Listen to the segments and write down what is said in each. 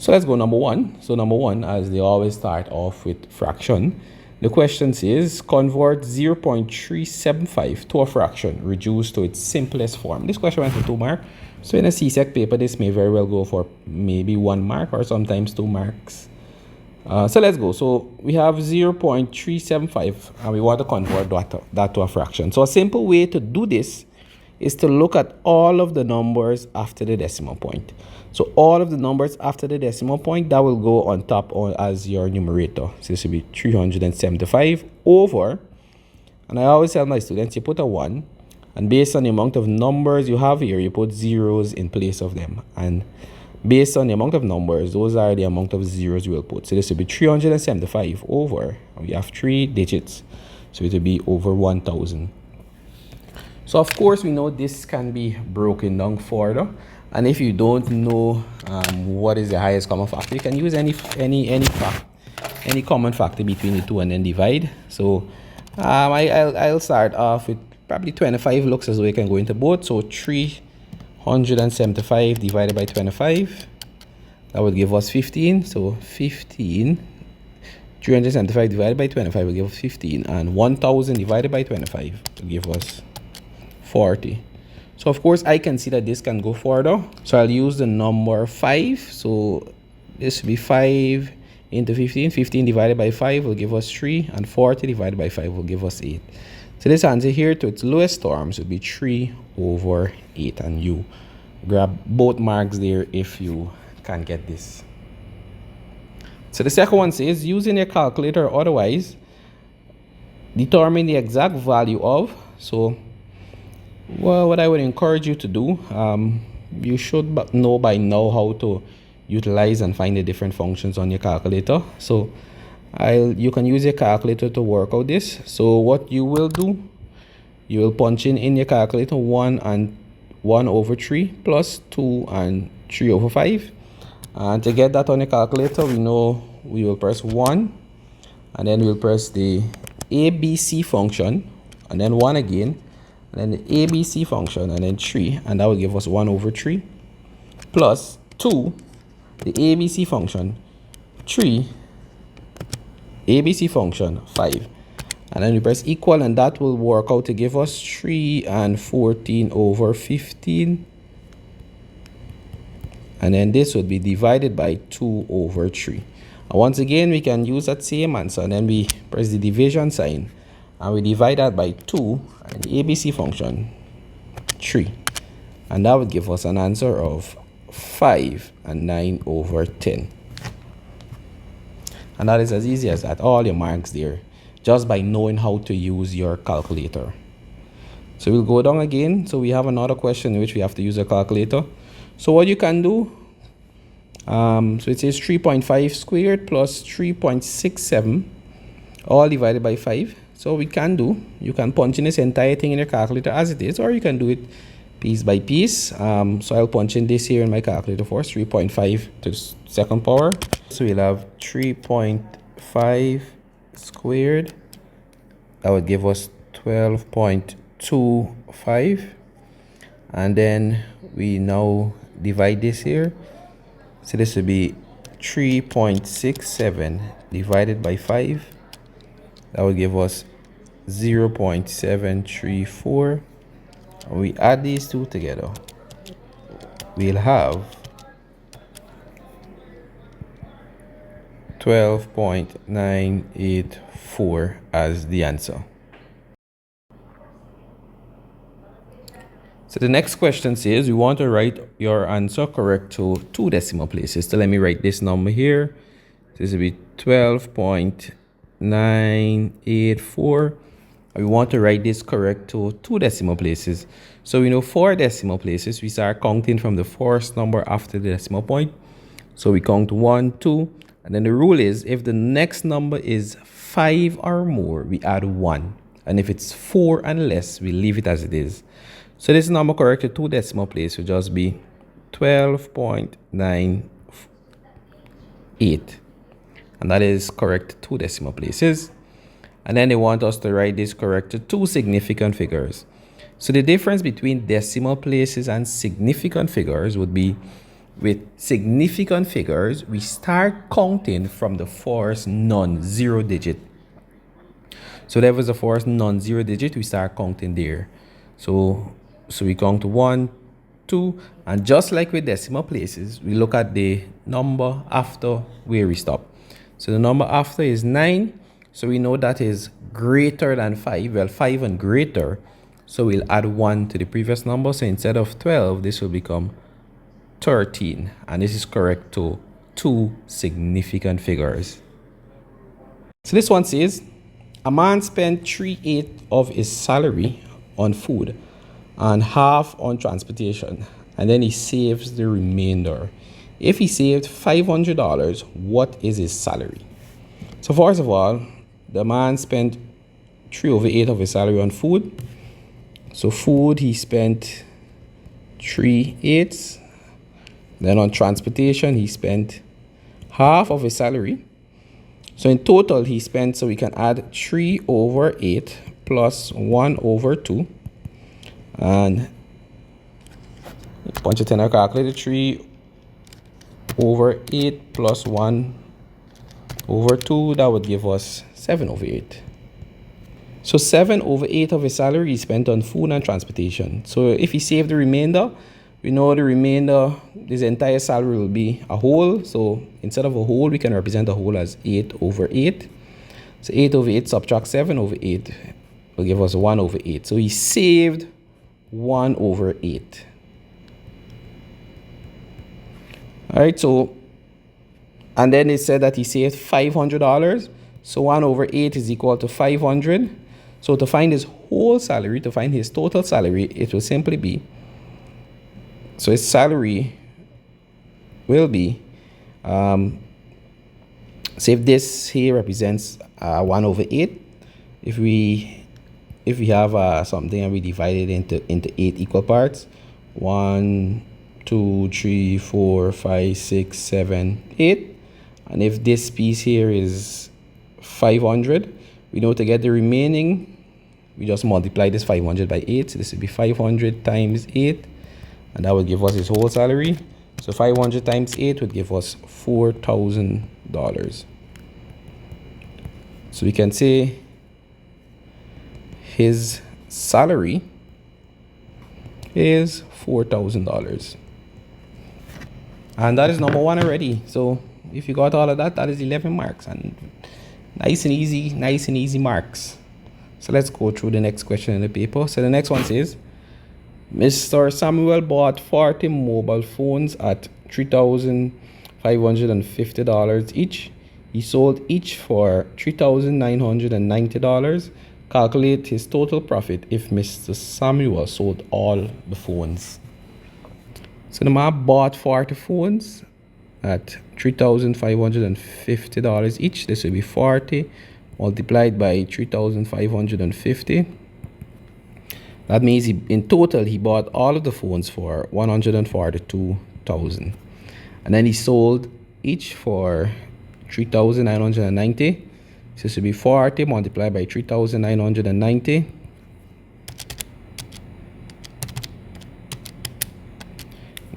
So let's go number one. So number one, as they always start off with fraction, the question says convert 0.375 to a fraction reduced to its simplest form. This question went for 2 marks. So in a CSEC paper, this may very well go for maybe 1 mark or sometimes 2 marks. So let's go. So we have 0.375 and we want to convert that to a fraction. So a simple way to do this is to look at all of the numbers after the decimal point. So all of the numbers after the decimal point, that will go on top as your numerator. So this will be 375 over, and I always tell my students, you put a 1, and based on the amount of numbers you have here, you put zeros in place of them. And based on the amount of numbers, those are the amount of zeros you will put. So this will be 375 over, we have 3 digits, so it will be over 1,000. So of course we know this can be broken down further, and if you don't know what is the highest common factor, you can use any common factor between the two and then divide. So I'll start off with probably 25. Looks as though you can go into both. So 375 divided by 25, that would give us 15. So 15, 375 divided by 25 will give us 15, and 1000 divided by 25 will give us 40. So of course I can see that this can go further, so I'll use the number 5. So this will be 5 into 15. 15 divided by 5 will give us 3, and 40 divided by 5 will give us 8. So this answer here to its lowest terms would be 3 over 8, and you grab both marks there if you can get this. So the second one says, using a calculator or otherwise, determine the exact value of. So well, what I would encourage you to do, you should know by now how to utilize and find the different functions on your calculator. So you can use your calculator to work out this. So what you will do, you will punch in your calculator 1 and 1 over 3 plus 2 and 3 over 5. And to get that on your calculator, we know we will press 1, and then we'll press the ABC function, and then 1 again, and then the ABC function, and then 3, and that will give us 1 over 3 plus 2, the ABC function, 3, ABC function, 5, and then we press equal, and that will work out to give us 3 and 14 over 15, and then this would be divided by 2 over 3. And once again we can use that same answer, and then we press the division sign and we divide that by 2 and the ABC function 3, and that would give us an answer of 5 and 9 over 10. And that is as easy as that. All your marks there just by knowing how to use your calculator. So we'll go down again. So we have another question in which we have to use a calculator. So what you can do, so it says 3.5 squared plus 3.67 all divided by 5. So we can do, you can punch in this entire thing in your calculator as it is, or you can do it piece by piece. So I'll punch in this here in my calculator first, 3.5 to the second power. So we'll have 3.5 squared, that would give us 12.25, and then we now divide this here. So this would be 3.67 divided by 5, that would give us 0.734. And we add these two together, we'll have 12.984 as the answer. So the next question says we want to write your answer correct to 2 decimal places. So let me write this number here. This will be 12.984. We want to write this correct to 2 decimal places. So we know 4 decimal places. We start counting from the first number after the decimal point. So we count 1, 2, and then the rule is if the next number is 5 or more, we add 1. And if it's 4 and less, we leave it as it is. So this number correct to 2 decimal places will just be 12.98. And that is correct to 2 decimal places. And then they want us to write this correct to 2 significant figures. So the difference between decimal places and significant figures would be with significant figures, we start counting from the first non-zero digit. So that was the first non-zero digit, we start counting there. So we count 1, 2, and just like with decimal places, we look at the number after where we stop. So the number after is 9, so we know that is greater than 5, well 5 and greater, so we'll add 1 to the previous number. So instead of 12, this will become 13, and this is correct to 2 significant figures. So this one says, a man spent 3/8 of his salary on food and half on transportation, and then he saves the remainder. If he saved $500, what is his salary? So first of all, the man spent 3/8 of his salary on food. So food, he spent 3/8. Then on transportation, he spent half of his salary. So in total, he spent, so we can add 3/8 plus 1/2. And punch it in our calculator, 3/8 plus 1/2, that would give us 7/8. So 7/8 of his salary is spent on food and transportation. So if he saved the remainder, we know the remainder, this entire salary will be a whole. So instead of a whole, we can represent a whole as 8/8. So 8/8 subtract 7/8 will give us 1/8. So he saved 1/8. All right, so, and then it said that he saved $500. So 1/8 is equal to 500. So to find his whole salary, to find his total salary, it will simply be, so his salary will be, so if this here represents 1/8, if we have something and we divide it into 8 equal parts, 1, 2, 3, 4, 5, 6, 7, 8, and if this piece here is 500, we know to get the remaining, we just multiply this 500 by 8. So this would be 500 times 8, and that would give us his whole salary. So 500 times 8 would give us $4,000. So we can say his salary is $4,000. And that is number 1 already. So if you got all of that, that is 11 marks. And nice and easy marks. So let's go through the next question in the paper. So the next one says, Mr. Samuel bought 40 mobile phones at $3,550 each. He sold each for $3,990. Calculate his total profit if Mr. Samuel sold all the phones. So the man bought 40 phones at $3,550 each. This will be 40 multiplied by 3,550. That means in total he bought all of the phones for $142,000, and then he sold each for $3,990. So this will be 40 multiplied by 3,990.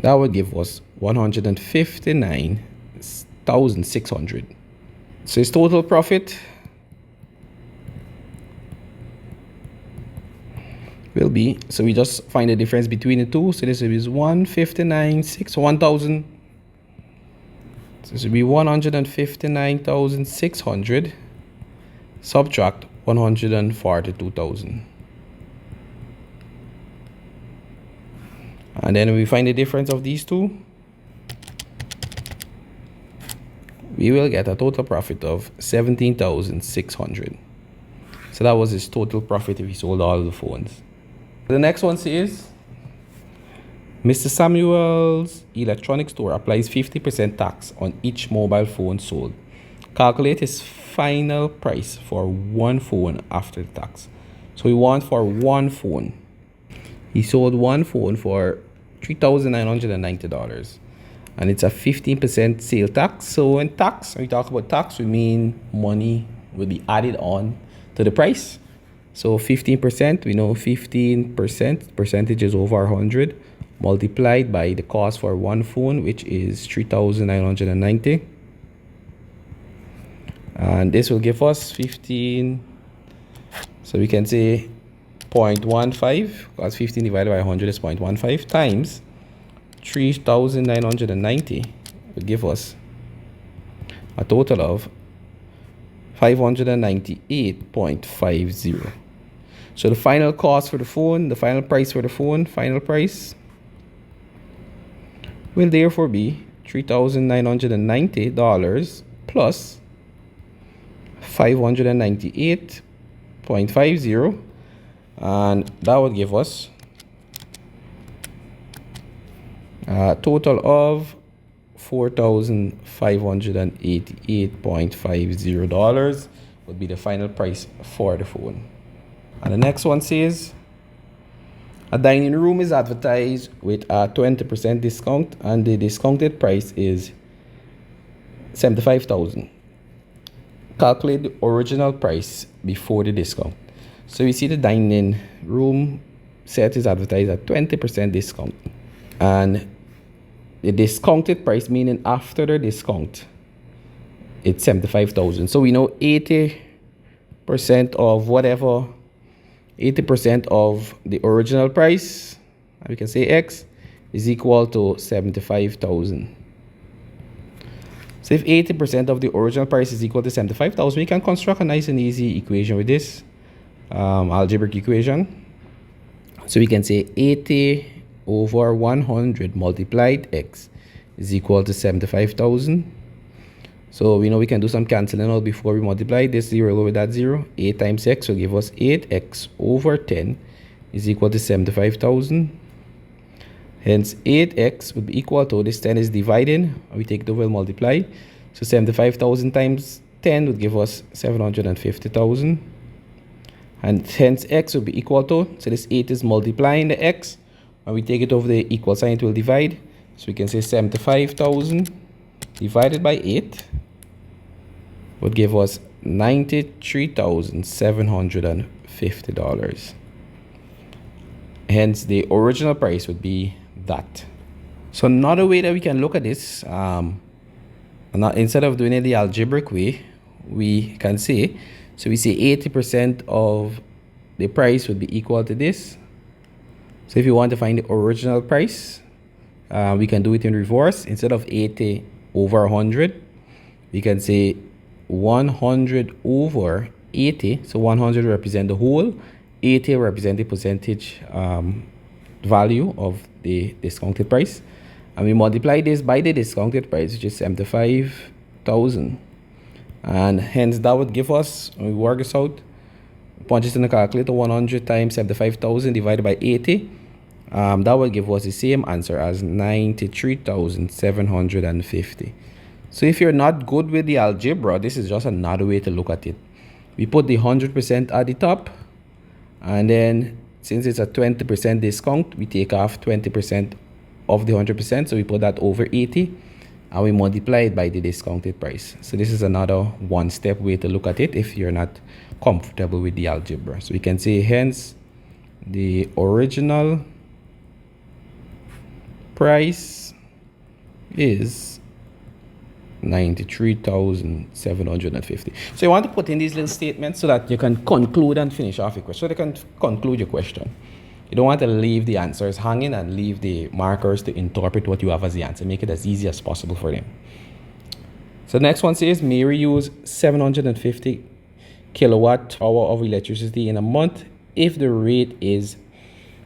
That would give us 159,600. So his total profit will be, so we just find the difference between the two. So this is 1,000. So this will be 159,600 subtract 142,000. And then we find the difference of these two. We will get a total profit of 17,600. So that was his total profit if he sold all the phones. The next one says, Mr. Samuel's electronics store applies 50% tax on each mobile phone sold. Calculate his final price for one phone after the tax. So we want for one phone. He sold one phone for $3,990, and it's a 15% sale tax. So in tax, when we talk about tax, we mean money will be added on to the price. So 15%, we know 15% percentage is over 100. multiplied by the cost for one phone, which is $3,990. And this will give us 15. So we can say 0.15, because 15 divided by 100 is 0.15, times 3,990 will give us a total of 598.50. So the final cost for the phone, the final price for the phone, final price will therefore be $3,990 plus 598.50, and that would give us a total of $4,588.50 would be the final price for the phone. And the next one says, a dining room is advertised with a 20% discount, and the discounted price is $75,000. Calculate the original price before the discount. So we see the dining room set is advertised at 20% discount, and the discounted price, meaning after the discount, it's $75,000. So we know 80% of whatever, 80% of the original price, we can say X, is equal to 75,000. So if 80% of the original price is equal to 75,000, we can construct a nice and easy equation with this algebraic equation. So we can say 80 over 100 multiplied X is equal to 75,000. So we know we can do some cancelling out before we multiply this 0 over that 0. 8 times X will give us 8X over 10 is equal to 75,000. Hence 8X would be equal to, this 10 is dividing, we take it over and multiply. So 75,000 times 10 would give us 750,000. And hence X would be equal to, so this 8 is multiplying the X. When we take it over the equal sign, it will divide. So we can say 75,000 divided by 8 would give us $93,750. Hence, the original price would be that. So another way that we can look at this, instead of doing it the algebraic way, we can say, so we say 80% of the price would be equal to this. So if you want to find the original price, we can do it in reverse. Instead of 80 over 100, we can say 100 over 80. So 100 represent the whole, 80 represent the percentage value of the discounted price. And we multiply this by the discounted price, which is 75,000. And hence that would give us, when we work this out, punch this in the calculator, 100 times 75,000 divided by 80. That will give us the same answer as 93,750. So if you're not good with the algebra, this is just another way to look at it. We put the 100% at the top, and then since it's a 20% discount, we take off 20% of the 100%. So we put that over 80, and we multiply it by the discounted price. So this is another one-step way to look at it if you're not comfortable with the algebra. So we can say hence the original price is 93,750. So you want to put in these little statements so that you can conclude and finish off your question. So they can conclude your question. You don't want to leave the answers hanging and leave the markers to interpret what you have as the answer. Make it as easy as possible for them. So the next one says Mary used 750 kilowatt hour of electricity in a month if the rate is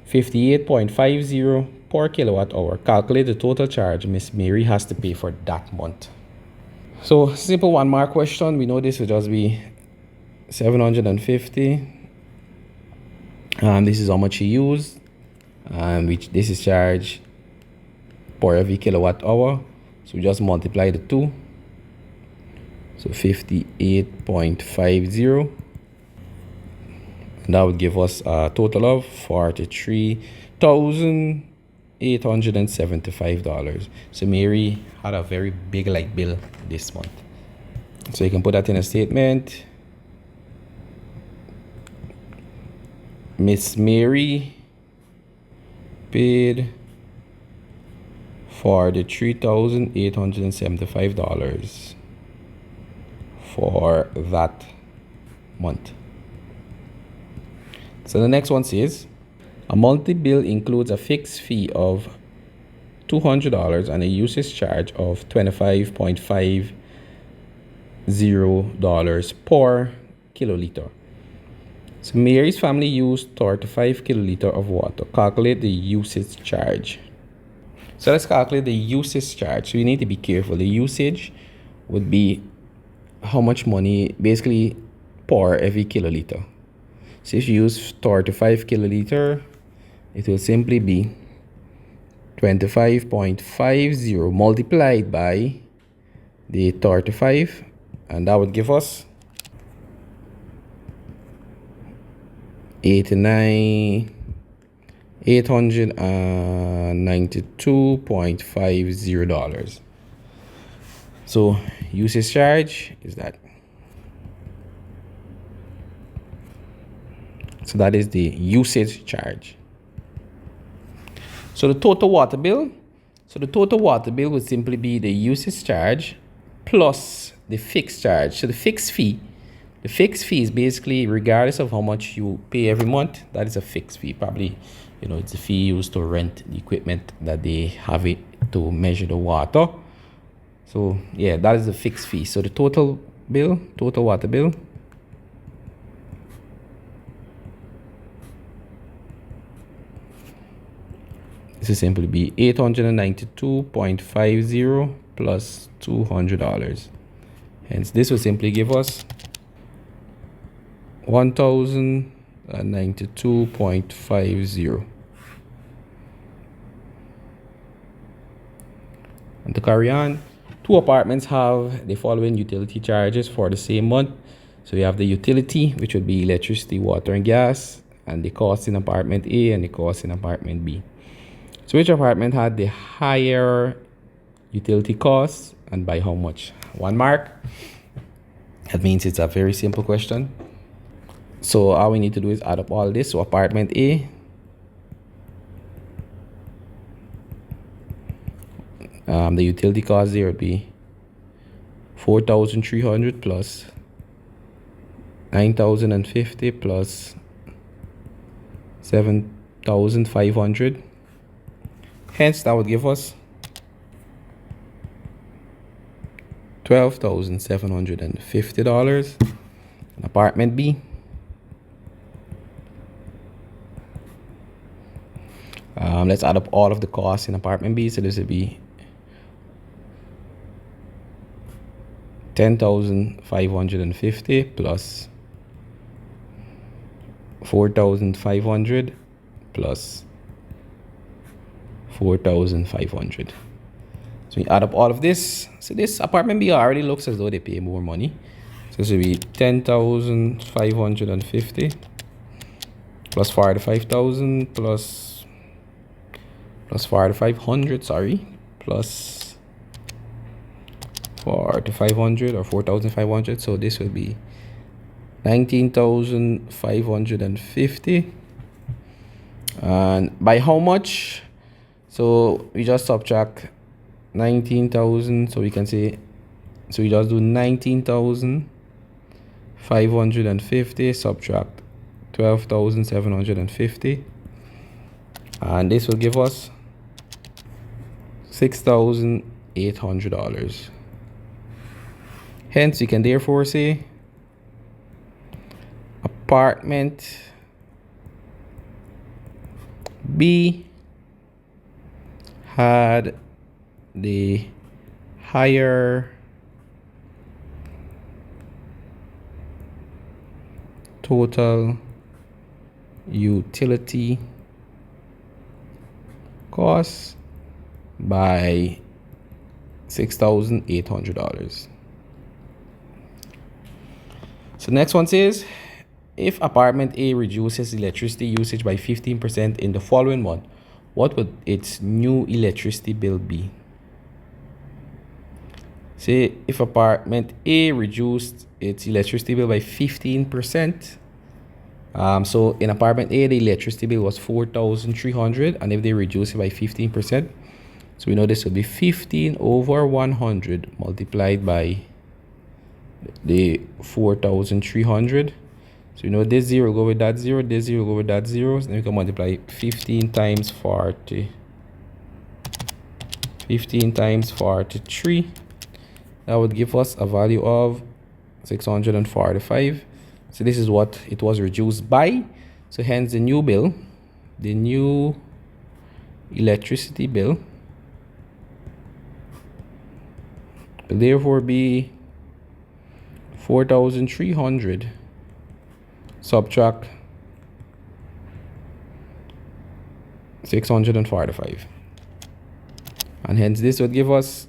58.50 per kilowatt hour. Calculate the total charge Miss Mary has to pay for that month. So simple 1 mark question. We know this will just be 750. This is how much she used, which this is charged per every kilowatt hour. So we just multiply the 2. So 58.50. And that would give us a total of $43,875. So Mary had a very big light bill this month. So you can put that in a statement. Miss Mary paid for the $3,875 for that month. So the next one says, a monthly bill includes a fixed fee of $200 and a usage charge of $25.50 per kiloliter. So Mary's family used 35 kiloliter of water. Calculate the usage charge. So let's calculate the usage charge. So you need to be careful. The usage would be how much money basically per every kiloliter. So if you use 35 kiloliter, it will simply be 25.50 multiplied by the 35, and that would give us 892.50 dollars. So usage charge is that. So that is the usage charge. So the total water bill. So the total water bill would simply be the usage charge plus the fixed charge. So the fixed fee is basically regardless of how much you pay every month. That is a fixed fee. Probably, it's a fee used to rent the equipment that they have it to measure the water. So yeah, that is the fixed fee. So the total water bill, this will simply be $892.50 plus $200. Hence, this will simply give us $1,092.50. And to carry on, 2 apartments have the following utility charges for the same month. So you have the utility, which would be electricity, water, and gas, and the cost in apartment A and the cost in apartment B. So which apartment had the higher utility costs and by how much? 1 mark. That means it's a very simple question. So all we need to do is add up all this. So apartment A, the utility cost there would be $4,300 plus $9,050 plus $7,500. Hence, that would give us $12,750. Apartment B, let's add up all of the costs in apartment B. So this would be $10,550 plus $4,500 plus $4,500. So we add up all of this. So this apartment B already looks as though they pay more money. So this will be $10,550 plus $45,000 plus $4,500, sorry, plus $4,500 or $4,500. So this will be $19,550. And by how much? So we just subtract 19,000. So we can say, so we just do 19,550 subtract 12,750, and this will give us $6,800. Hence, we can therefore say apartment B had the higher total utility costs by $6,800. So next one says, if apartment A reduces electricity usage by 15% in the following month, what would its new electricity bill be? Say if apartment A reduced its electricity bill by 15%, so in apartment A the electricity bill was $4,300, and if they reduce it by 15%, so So we know this will be 15 over 100 multiplied by the 4,300. So you know this 0 go with that 0, this 0 go with that 0. So then we can multiply 15 times 40. 15 times 43. That would give us a value of 645. So this is what it was reduced by. So hence the new bill, the new electricity bill will therefore be 4,300 subtract 645, and hence this would give us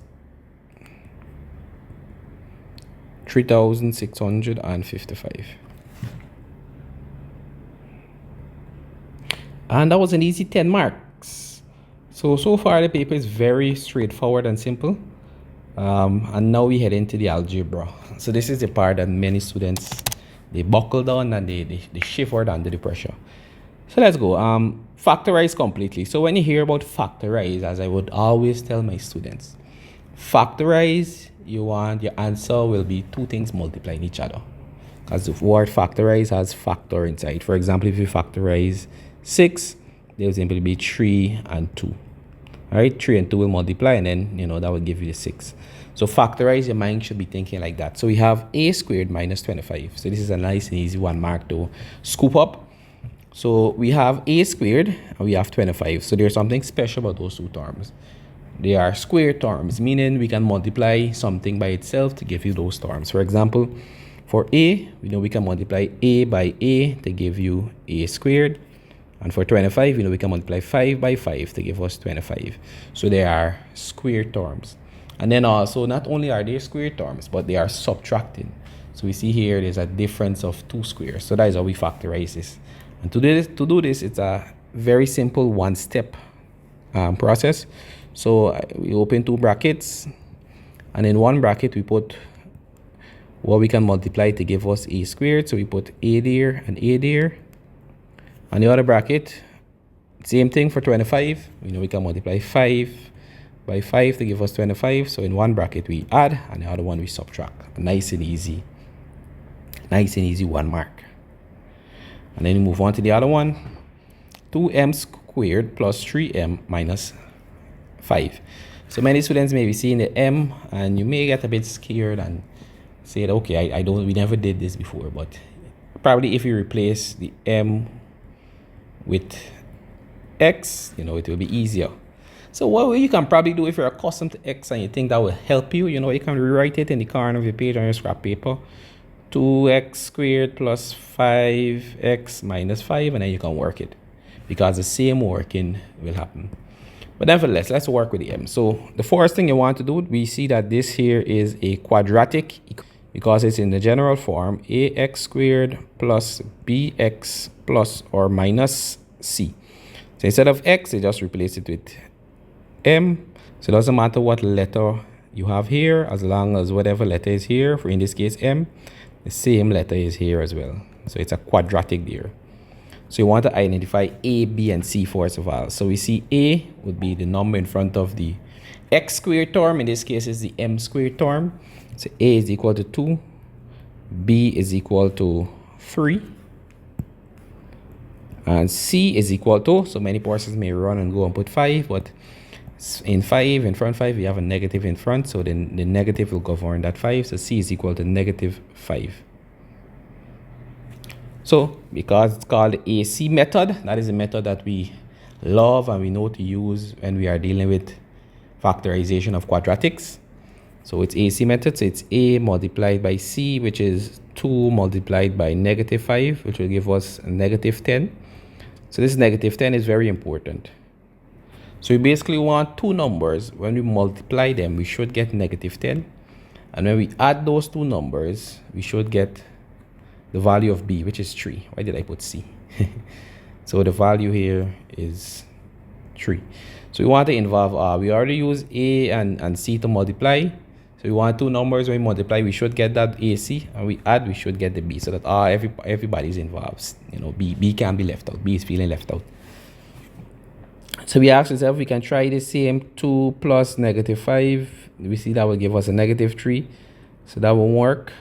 3,655. And that was an easy 10 marks. So far the paper is very straightforward and simple. And now we head into the algebra. So this is the part that many students, they buckle down and they shiver under the pressure. So let's go. Factorize completely. So when you hear about factorize, as I would always tell my students, factorize, your answer will be two things multiplying each other. As the word factorize has factor inside. For example, if you factorize 6, there will simply be 3 and 2. All right, 3 and 2 will multiply, and then that will give you the 6. So factorize, your mind should be thinking like that. So we have a squared minus 25. So this is a nice and easy 1 mark to scoop up. So we have a squared and we have 25. So there's something special about those two terms. They are square terms, meaning we can multiply something by itself to give you those terms. For example, for a, we know we can multiply a by a to give you a squared. And for 25, we can multiply 5 by 5 to give us 25. So they are square terms. And then also, not only are they square terms, but they are subtracting. So we see here there's a difference of 2 squares. So that is how we factorize this. And to do this, it's a very simple one-step process. So we open 2 brackets, and in one bracket we put what we can multiply to give us a squared. So we put a there and a there. And the other bracket, same thing for 25. We can multiply 5 by 5 to give us 25. So in one bracket we add, and the other one we subtract. Nice and easy. Nice and easy 1 mark. And then we move on to the other one. 2m squared plus 3m minus 5. So many students may be seeing the m, and you may get a bit scared and say, okay, we never did this before. But probably if you replace the m with x, it will be easier. So what you can probably do, if you're accustomed to x and you think that will help you, you can rewrite it in the corner of your page on your scrap paper. 2x squared plus 5x minus 5, and then you can work it, because the same working will happen. But nevertheless, let's work with the m. So the first thing you want to do, we see that this here is a quadratic, because it's in the general form, ax squared plus bx plus or minus c. So instead of x, you just replace it with m. So it doesn't matter what letter you have here, as long as whatever letter is here, for in this case m, the same letter is here as well. So it's a quadratic there. So you want to identify a, b, and c first of all. So we see a would be the number in front of the x squared term. In this case, is the m squared term. So a is equal to 2, b is equal to 3, and c is equal to, so many persons may run and go and put 5, but in front 5, we have a negative in front, so then the negative will govern that 5. So c is equal to negative 5. So because it's called the AC method, that is a method that we love and we know to use when we are dealing with factorization of quadratics. So it's AC method, so it's a multiplied by c, which is 2 multiplied by negative 5, which will give us a negative 10. So this negative 10 is very important. So we basically want two numbers. When we multiply them, we should get negative 10. And when we add those two numbers, we should get the value of b, which is 3. Why did I put c? So the value here is 3. So we want to involve r. We already use a and c to multiply. So we want two numbers. When we multiply, we should get that AC, and we add, we should get the b, so that everybody's involved. B can be left out. B is feeling left out. So we ask ourselves, we can try the same 2 plus negative 5. We see that will give us a negative 3. So that won't work.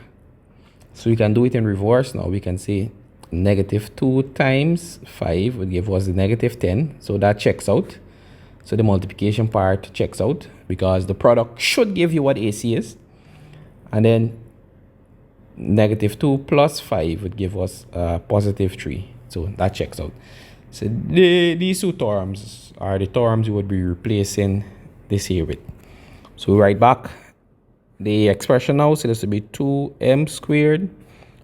So we can do it in reverse. Now we can say negative 2 times 5 would give us the negative 10. So that checks out. So the multiplication part checks out because the product should give you what AC is. And then negative 2 plus 5 would give us positive 3. So that checks out. So these two terms are the terms we would be replacing this here with. So we write back the expression now. So this will be 2m squared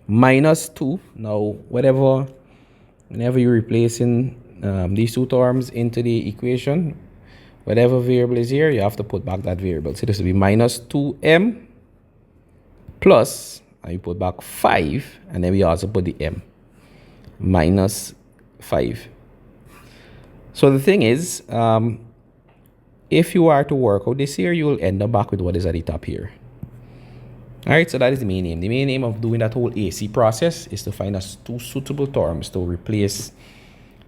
minus 2. Now, whenever you're replacing these two terms into the equation, whatever variable is here, you have to put back that variable. So this will be minus 2m plus, and you put back 5, and then we also put the m, minus 5. So the thing is, if you are to work out this here, you will end up back with what is at the top here. All right, so that is the main aim. The main aim of doing that whole AC process is to find us two suitable terms to replace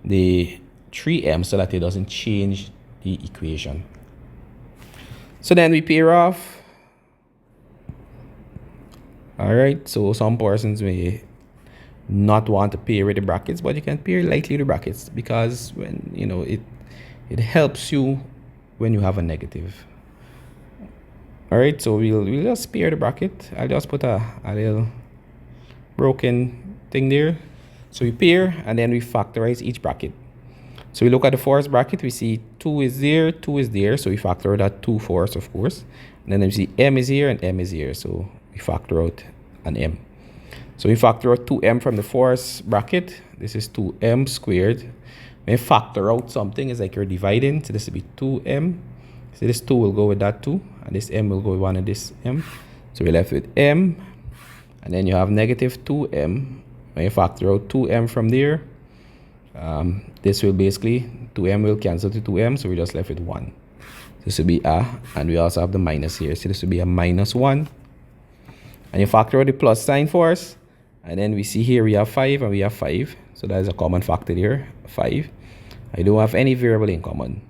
the 3m so that it doesn't change the equation. So then we pair off. All right, so some persons may not want to pair with the brackets, but you can pair lightly the brackets because when it helps you when you have a negative. All right, so we'll just pair the bracket. I'll just put a little broken thing there. So we pair and then we factorize each bracket. So we look at the first bracket, we see 2 is there, 2 is there, so we factor that 2 first, of course. And then we see m is here and m is here, so we factor out an m. So we factor out 2m from the first bracket. This is 2m squared. When you factor out something, it's like you're dividing. So this will be 2m. So this 2 will go with that 2. And this m will go with one of this m. So we're left with m. And then you have negative 2m. When you factor out 2m from there, this will basically, 2m will cancel to 2m. So we're just left with 1. This will be a. And we also have the minus here. So this will be a minus 1. And you factor out the plus sign for us. And then we see here we have 5 and we have 5. So that is a common factor here, 5. I don't have any variable in common.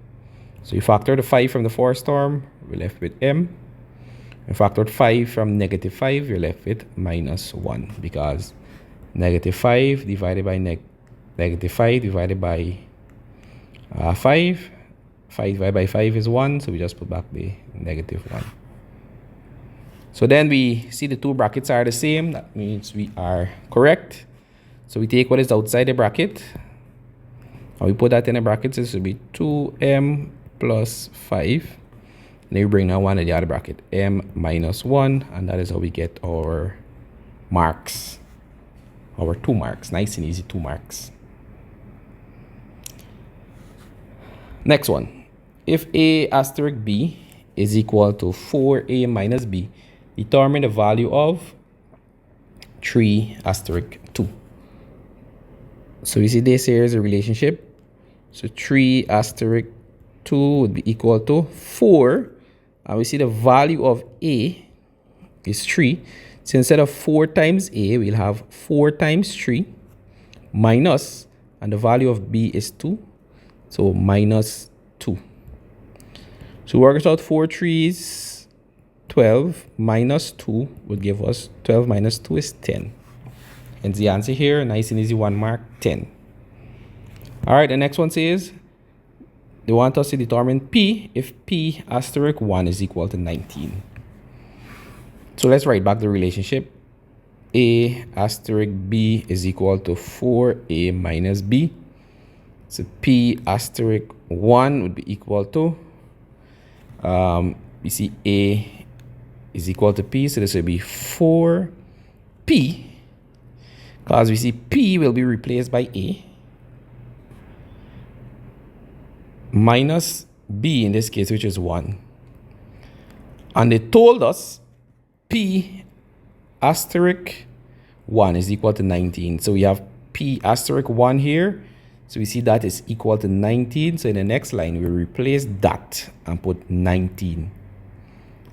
So you factor the 5 from the first term, we're left with m. You factor 5 from negative 5, you're left with minus 1 because negative 5 divided by negative 5 divided by 5. 5 divided by 5 is 1, so we just put back the negative 1. So then we see the two brackets are the same. That means we are correct. So we take what is outside the bracket. And we put that in the bracket. So this will be 2m plus 5. Then we bring down one in the other bracket. M minus 1. And that is how we get our marks. Our 2 marks. Nice and easy 2 marks. Next one. If a asterisk b is equal to 4a minus b, determine the value of 3 asterisk 2. So you see this here is a relationship. So 3 asterisk 2 would be equal to 4. And we see the value of a is 3. So instead of 4 times a, we'll have 4 times 3 minus, and the value of b is 2. So minus 2. So work it out, 4 3s. 12 minus 2 would give us 12 minus 2 is 10. And the answer here, nice and easy 1 mark, 10. All right, the next one says they want us to determine p if p asterisk 1 is equal to 19. So let's write back the relationship. A asterisk b is equal to 4a minus b. So p asterisk 1 would be equal to, we see a is equal to p, so this will be 4p, because we see p will be replaced by a, minus b in this case, which is 1. And they told us p asterisk 1 is equal to 19. So we have p asterisk 1 here. So we see that is equal to 19. So in the next line, we replace that and put 19.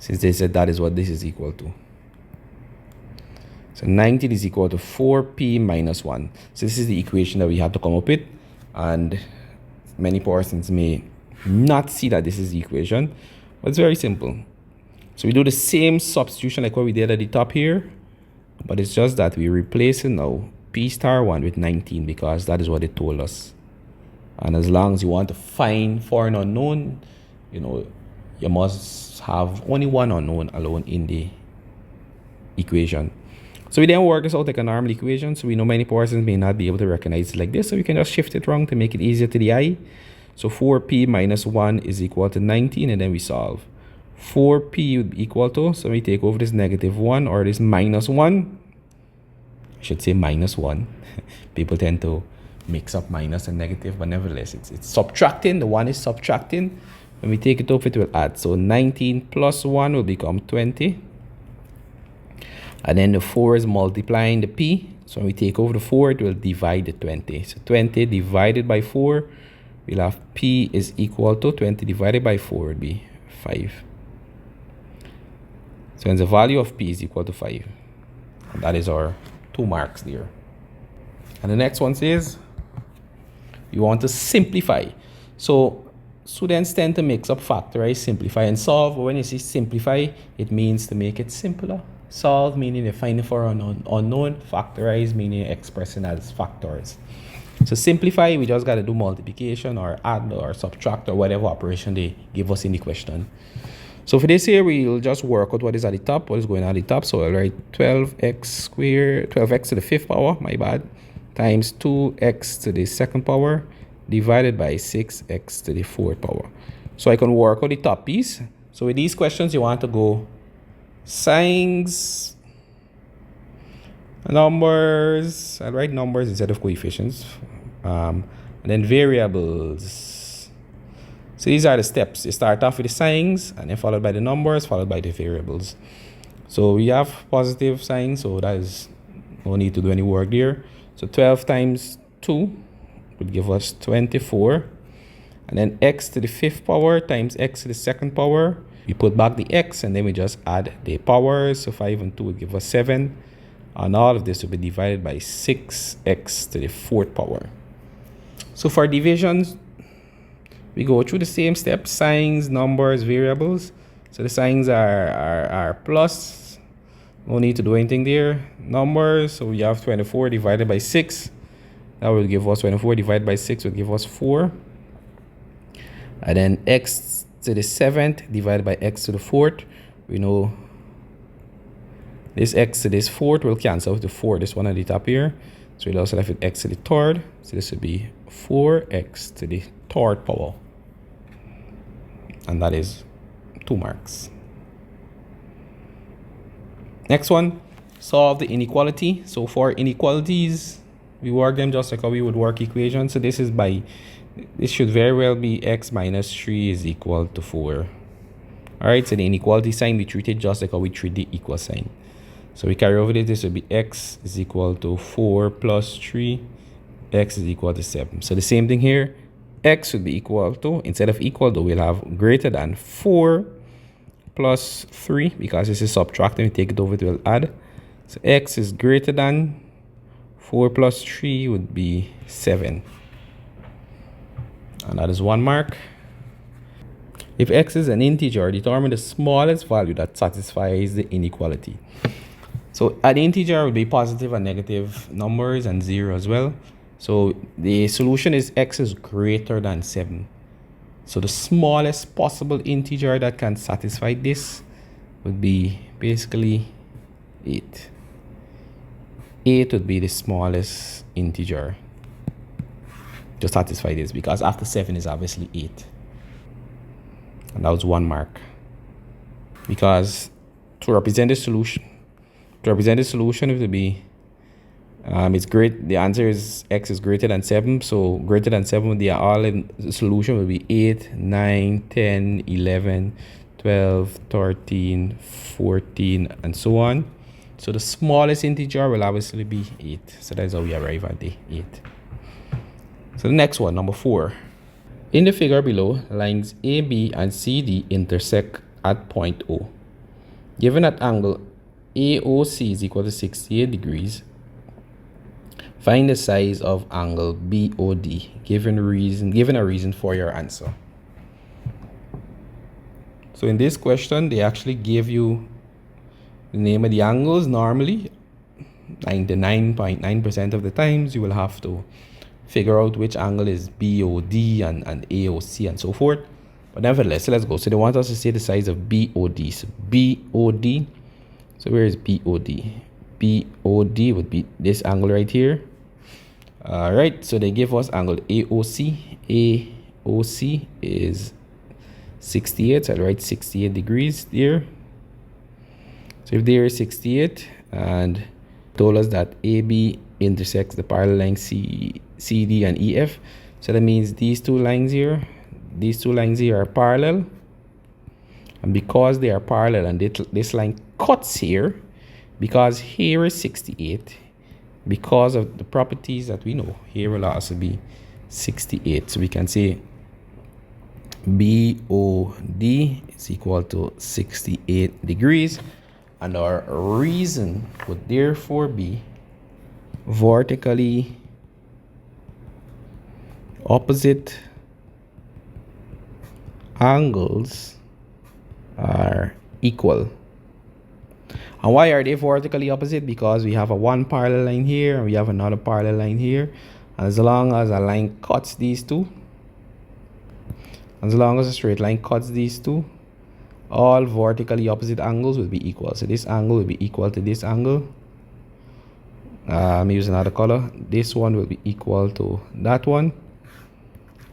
Since they said that is what this is equal to. So 19 is equal to 4p minus 1. So this is the equation that we had to come up with. And many persons may not see that this is the equation, but it's very simple. So we do the same substitution like what we did at the top here, but it's just that we replace it now p star 1 with 19 because that is what it told us. And as long as you want to find for an unknown, you must have only one unknown alone in the equation. So we then work this out like a normal equation. So we know many persons may not be able to recognize it like this. So we can just shift it wrong to make it easier to the eye. So 4p minus 1 is equal to 19, and then we solve. 4p would be equal to, so we take over this negative 1 or this minus 1. I should say minus 1. People tend to mix up minus and negative, but nevertheless, it's subtracting. The 1 is subtracting. When we take it off, it will add. So 19 plus 1 will become 20. And then the 4 is multiplying the p. So when we take over the 4, it will divide the 20. So 20 divided by 4, we'll have p is equal to 20 divided by 4 would be 5. So then the value of p is equal to 5. And that is our 2 marks there. And the next one says, you want to simplify. So students tend to mix up factorize, simplify, and solve. But when you see simplify, it means to make it simpler. Solve meaning you're finding for an unknown. Factorize meaning expressing as factors. So simplify, we just got to do multiplication or add or subtract or whatever operation they give us in the question. So for this here, we'll just work out what is at the top, what is going on at the top. So I'll write 12x squared, 12x to the 5th power, my bad, times 2x to the 2nd power, divided by 6x to the 4th power. So I can work out the top piece. So with these questions, you want to go signs, numbers. I'll write numbers instead of coefficients. And then variables. So these are the steps. You start off with the signs and then followed by the numbers, followed by the variables. So we have positive signs, so that is no need to do any work there. So 12 times 2 would give us 24. And then x to the 5th power times x to the 2nd power. We put back the x and then we just add the powers. So 5 and 2 would give us 7. And all of this will be divided by 6x to the 4th power. So for divisions, we go through the same steps: signs, numbers, variables. So the signs are plus. No need to do anything there. Numbers, so we have 24 divided by 6. That will give us 24 divided by 6 will give us 4. And then x to the 7th divided by x to the 4th. We know this x to this 4th will cancel with the 4, this one at the top here. So we'll also left with x to the 3rd. So this would be 4x to the 3rd power. And that is 2 marks. Next one, solve the inequality. So for inequalities, we work them just like how we would work equations. So this should very well be x minus 3 is equal to 4. All right, so the inequality sign, we treat it just like how we treat the equal sign. So we carry over this would be x is equal to 4 plus 3, x is equal to 7. So the same thing here, x would be equal to, instead of equal to, we'll have greater than 4 plus 3, because this is subtracting, we take it over, it will add. So x is greater than 4 plus 3 would be 7. And that is 1 mark. If x is an integer, determine the smallest value that satisfies the inequality. So an integer would be positive and negative numbers and 0 as well. So the solution is x is greater than 7. So the smallest possible integer that can satisfy this would be basically 8. 8 would be the smallest integer to satisfy this, because after 7 is obviously 8. And that was 1 mark. Because to represent the solution, it would be it's great. The answer is x is greater than 7. So greater than 7 would be all in the solution would be 8, 9, 10, 11, 12, 13, 14, and so on. So the smallest integer will obviously be 8. So that's how we arrive at the 8. So the next one, number 4. In the figure below, lines AB and CD intersect at point O. Given that angle AOC is equal to 68 degrees, find the size of angle BOD given a reason for your answer. So in this question, they actually gave you the name of the angles. Normally, 99.9% of the times, you will have to figure out which angle is BOD and AOC and so forth. But nevertheless, let's go. So they want us to say the size of BOD. So BOD. So where is BOD? BOD would be this angle right here. All right. So they give us angle AOC. AOC is 68. So I'll write 68 degrees there. So if there is 68 and told us that AB intersects the parallel line CD and EF, so that means these two lines here are parallel, and because they are parallel and this line cuts here, because here is 68, because of the properties that we know, here will also be 68. So we can say BOD is equal to 68 degrees, and our reason would therefore be vertically opposite angles are equal. And why are they vertically opposite? Because we have a one parallel line here and we have another parallel line here. And as long as a line cuts these two, as long as a straight line cuts these two, all vertically opposite angles will be equal. So this angle will be equal to this angle. Let me use another color. This one will be equal to that one,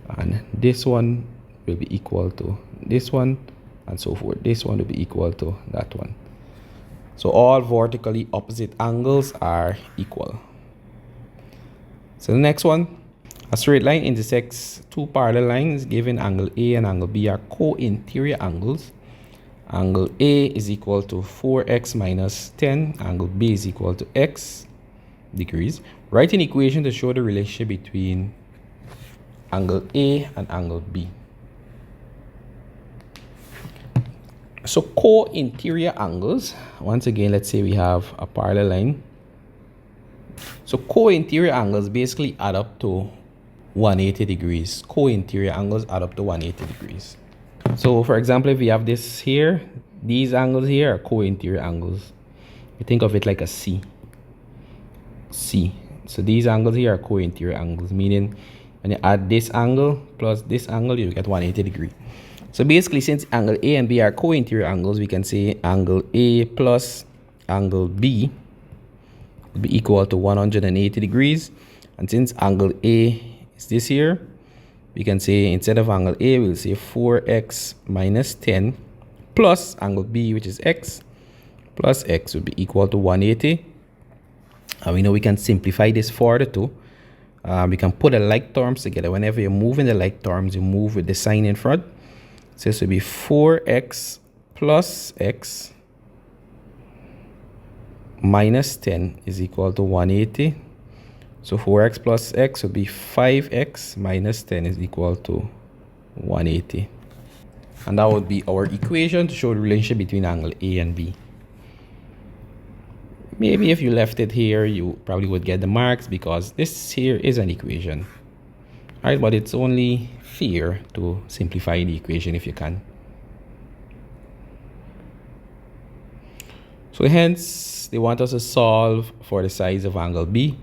and this one will be equal to this one, and so forth. This one will be equal to that one. So all vertically opposite angles are equal. So the next one, a straight line intersects two parallel lines given angle A and angle B are co-interior angles. Angle A is equal to 4x minus 10. Angle B is equal to x degrees. Write an equation to show the relationship between angle A and angle B. So co-interior angles, once again, let's say we have a parallel line. So co-interior angles basically add up to 180 degrees. Co-interior angles add up to 180 degrees. So for example, if we have this here, these angles here are co-interior angles. You think of it like a C. So these angles here are co-interior angles, meaning when you add this angle plus this angle, you get 180 degrees. So basically, since angle A and B are co-interior angles, we can say angle A plus angle B will be equal to 180 degrees. And since angle A is this here, we can say instead of angle A, we'll say 4x minus 10 plus angle B, which is x, plus x will be equal to 180. And we know we can simplify this further too. We can put the like terms together. Whenever you're moving the like terms, you move with the sign in front. So this will be 4x plus x minus 10 is equal to 180. So 4x plus x will be 5x minus 10 is equal to 180. And that would be our equation to show the relationship between angle A and B. Maybe if you left it here, you probably would get the marks because this here is an equation. All right, but it's only fair to simplify the equation if you can. So hence, they want us to solve for the size of angle B.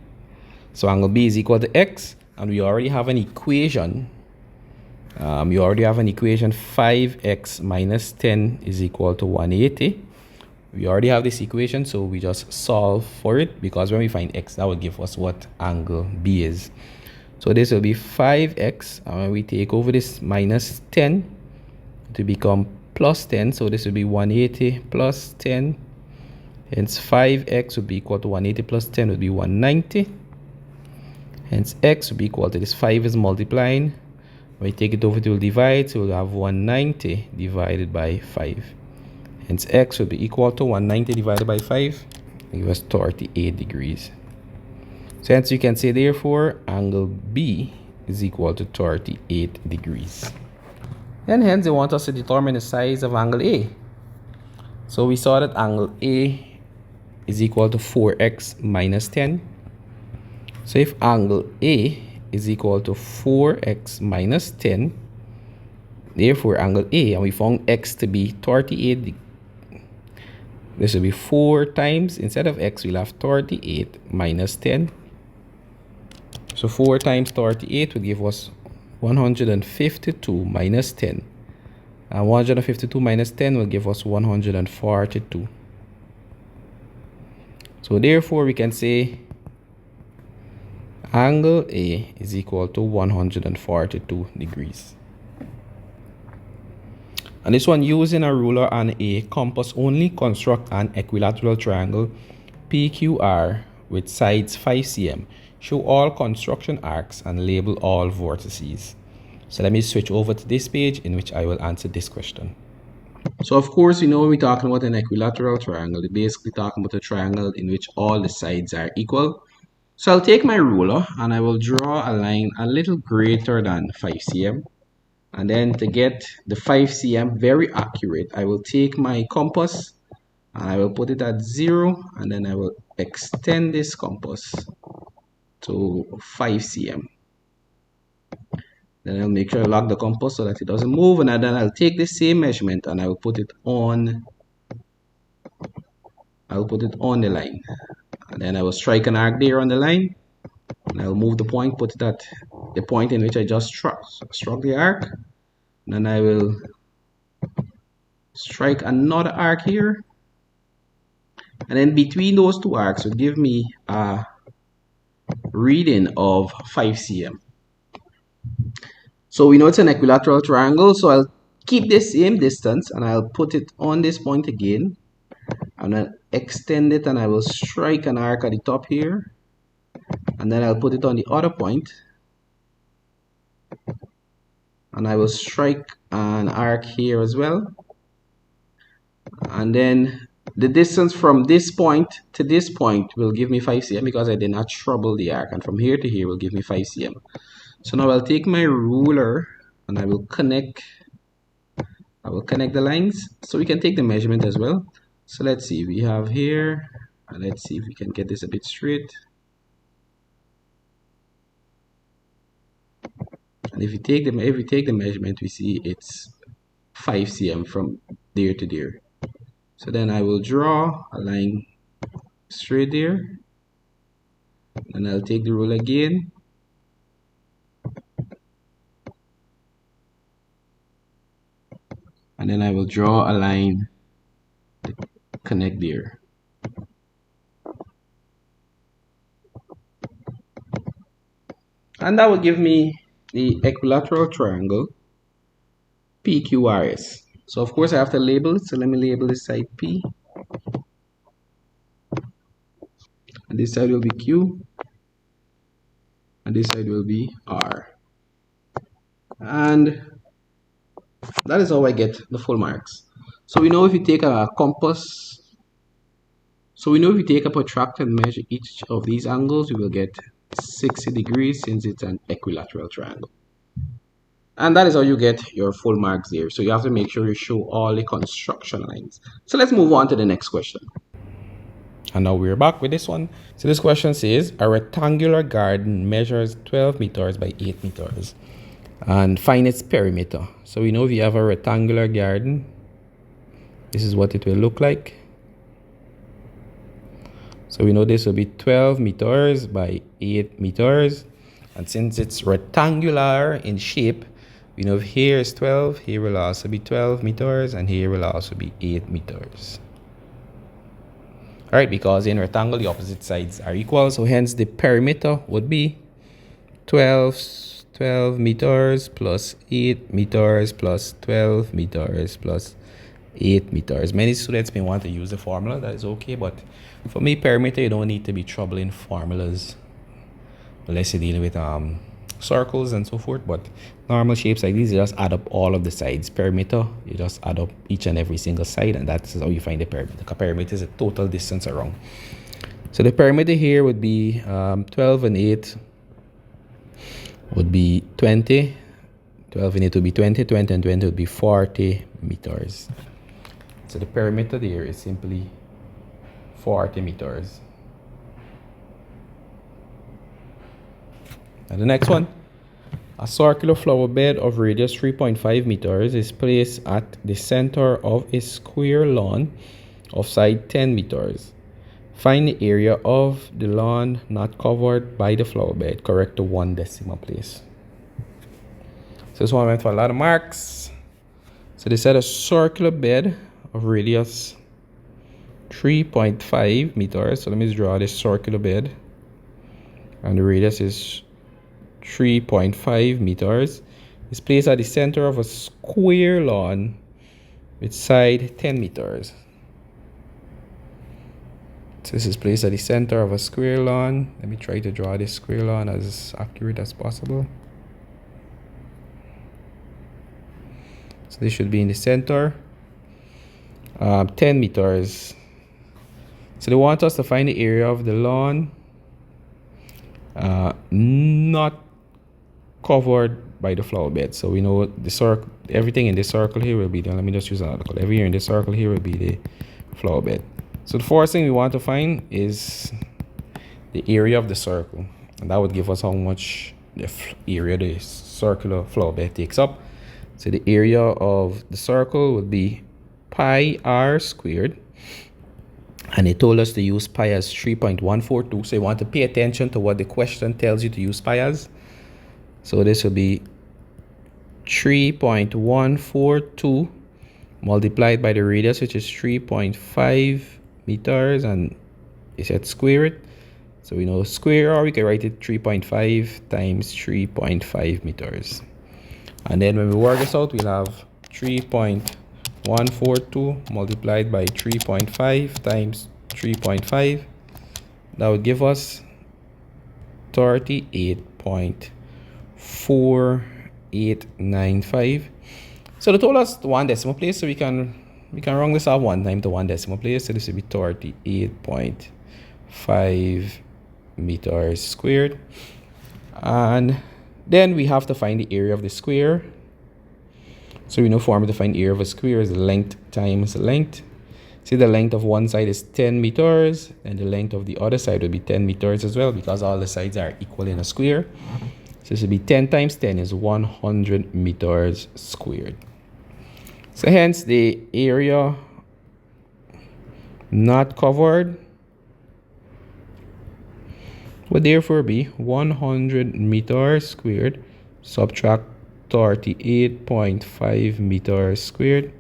So angle B is equal to x, and we already have an equation. 5x minus 10 is equal to 180. We already have this equation, so we just solve for it, because when we find x, that will give us what angle B is. So this will be 5x, and when we take over this minus 10 to become plus 10, so this will be 180 plus 10. Hence 5x would be equal to 180 plus 10 would be 190. Hence x will be equal to this 5 is multiplying. When we take it over, it will divide, so we'll have 190 divided by 5. Hence x will be equal to 190 divided by 5, give us 38 degrees. So hence you can say therefore angle B is equal to 38 degrees. And hence they want us to determine the size of angle A. So we saw that angle A is equal to 4x minus 10. So if angle A is equal to 4x minus 10, Therefore, angle A, and we found x to be 38. This will be 4 times, instead of x, we'll have 38 minus 10. So 4 times 38 will give us 152 minus 10. And 152 minus 10 will give us 142. So therefore, we can say angle A is equal to 142 degrees. And this one, using a ruler and a compass only, construct an equilateral triangle PQR with sides 5 cm. Show all construction arcs and label all vertices. So let me switch over to this page in which I will answer this question. So of course, when we're talking about an equilateral triangle, we're basically talking about a triangle in which all the sides are equal. So I'll take my ruler and I will draw a line a little greater than 5 cm. And then to get the 5 cm very accurate, I will take my compass and I will put it at 0, and then I will extend this compass to 5 cm. Then I'll make sure I lock the compass so that it doesn't move, and then I'll take the same measurement and I will put it on the line. And then I will strike an arc there on the line, and I'll move the point, put it at the point in which I just struck the arc. Then I will strike another arc here, and then between those two arcs will give me a reading of 5 cm. So we know it's an equilateral triangle, so I'll keep the same distance and I'll put it on this point again, and then extend it, and I will strike an arc at the top here, and then I'll put it on the other point, and I will strike an arc here as well, and then the distance from this point to this point will give me 5 cm because I did not trouble the arc, and from here to here will give me 5 cm. So now I'll take my ruler and I will connect the lines so we can take the measurement as well. So let's see, we have here, and let's see if we can get this a bit straight. And if we take the measurement, we see it's 5 cm from there to there. So then I will draw a line straight there, and I'll take the ruler again, and then I will draw a line to connect there. And that will give me the equilateral triangle PQRS. So of course I have to label it, so let me label this side P, and this side will be Q, and this side will be R. And that is how I get the full marks. So we know if you take a compass, so we know if you take a protractor and measure each of these angles, we will get 60 degrees since it's an equilateral triangle. And that is how you get your full marks there. So you have to make sure you show all the construction lines. So let's move on to the next question. And now we're back with this one. So this question says, a rectangular garden measures 12 meters by 8 meters. And find its perimeter. So we know if you have a rectangular garden, this is what it will look like. So we know this will be 12 meters by 8 meters. And since it's rectangular in shape, we know if here is 12, here will also be 12 meters, and here will also be 8 meters. All right, because in rectangle, the opposite sides are equal. So hence the perimeter would be 12 meters plus 8 meters plus 12 meters plus 8 meters. Many students may want to use the formula, that is okay, but for me, perimeter, you don't need to be troubling formulas unless you're dealing with circles and so forth. But normal shapes like these, you just add up all of the sides. Perimeter, you just add up each and every single side, and that's how you find the perimeter. The perimeter is a total distance around. So the perimeter here would be 12 and 8 would be 20. 12 and 8 would be 20. 20 and 20 would be 40 meters. So the perimeter there is simply 40 meters. And the next one, A circular flower bed of radius 3.5 meters is placed at the center of a square lawn of side 10 meters. Find the area of the lawn not covered by the flower bed. Correct to 1 decimal place. So this one went for a lot of marks. So they said a circular bed of radius 3.5 meters. So let me draw this circular bed. And the radius is 3.5 meters. It's placed at the center of a square lawn with side 10 meters. So this is placed at the center of a square lawn. Let me try to draw this square lawn as accurate as possible. So this should be in the center. 10 meters. So they want us to find the area of the lawn not covered by the flower bed. So we know the circle, everything in the circle here will be the, let me just use another color. Everything in the circle here will be the flower bed. So the first thing we want to find is the area of the circle. And that would give us how much the area the circular flower bed takes up. So the area of the circle would be pi r squared. And they told us to use pi as 3.142. So you want to pay attention to what the question tells you to use pi as. So this will be 3.142 multiplied by the radius, which is 3.5 meters, and it said square it. So we know square, or we can write it 3.5 times 3.5 meters. And then when we work this out, we'll have 3.142 multiplied by 3.5 times 3.5. That would give us 38.4895. So they told us 1 decimal place, so we can round this off 1 time to 1 decimal place. So this would be 38.5 meters squared. And then we have to find the area of the square. So we know formula to find area of a square is length times length. See, the length of one side is 10 meters, and the length of the other side would be 10 meters as well, because all the sides are equal in a square. So this would be 10 times 10 is 100 meters squared. So hence the area not covered would therefore be 100 meters squared, subtract 38.5 meters squared.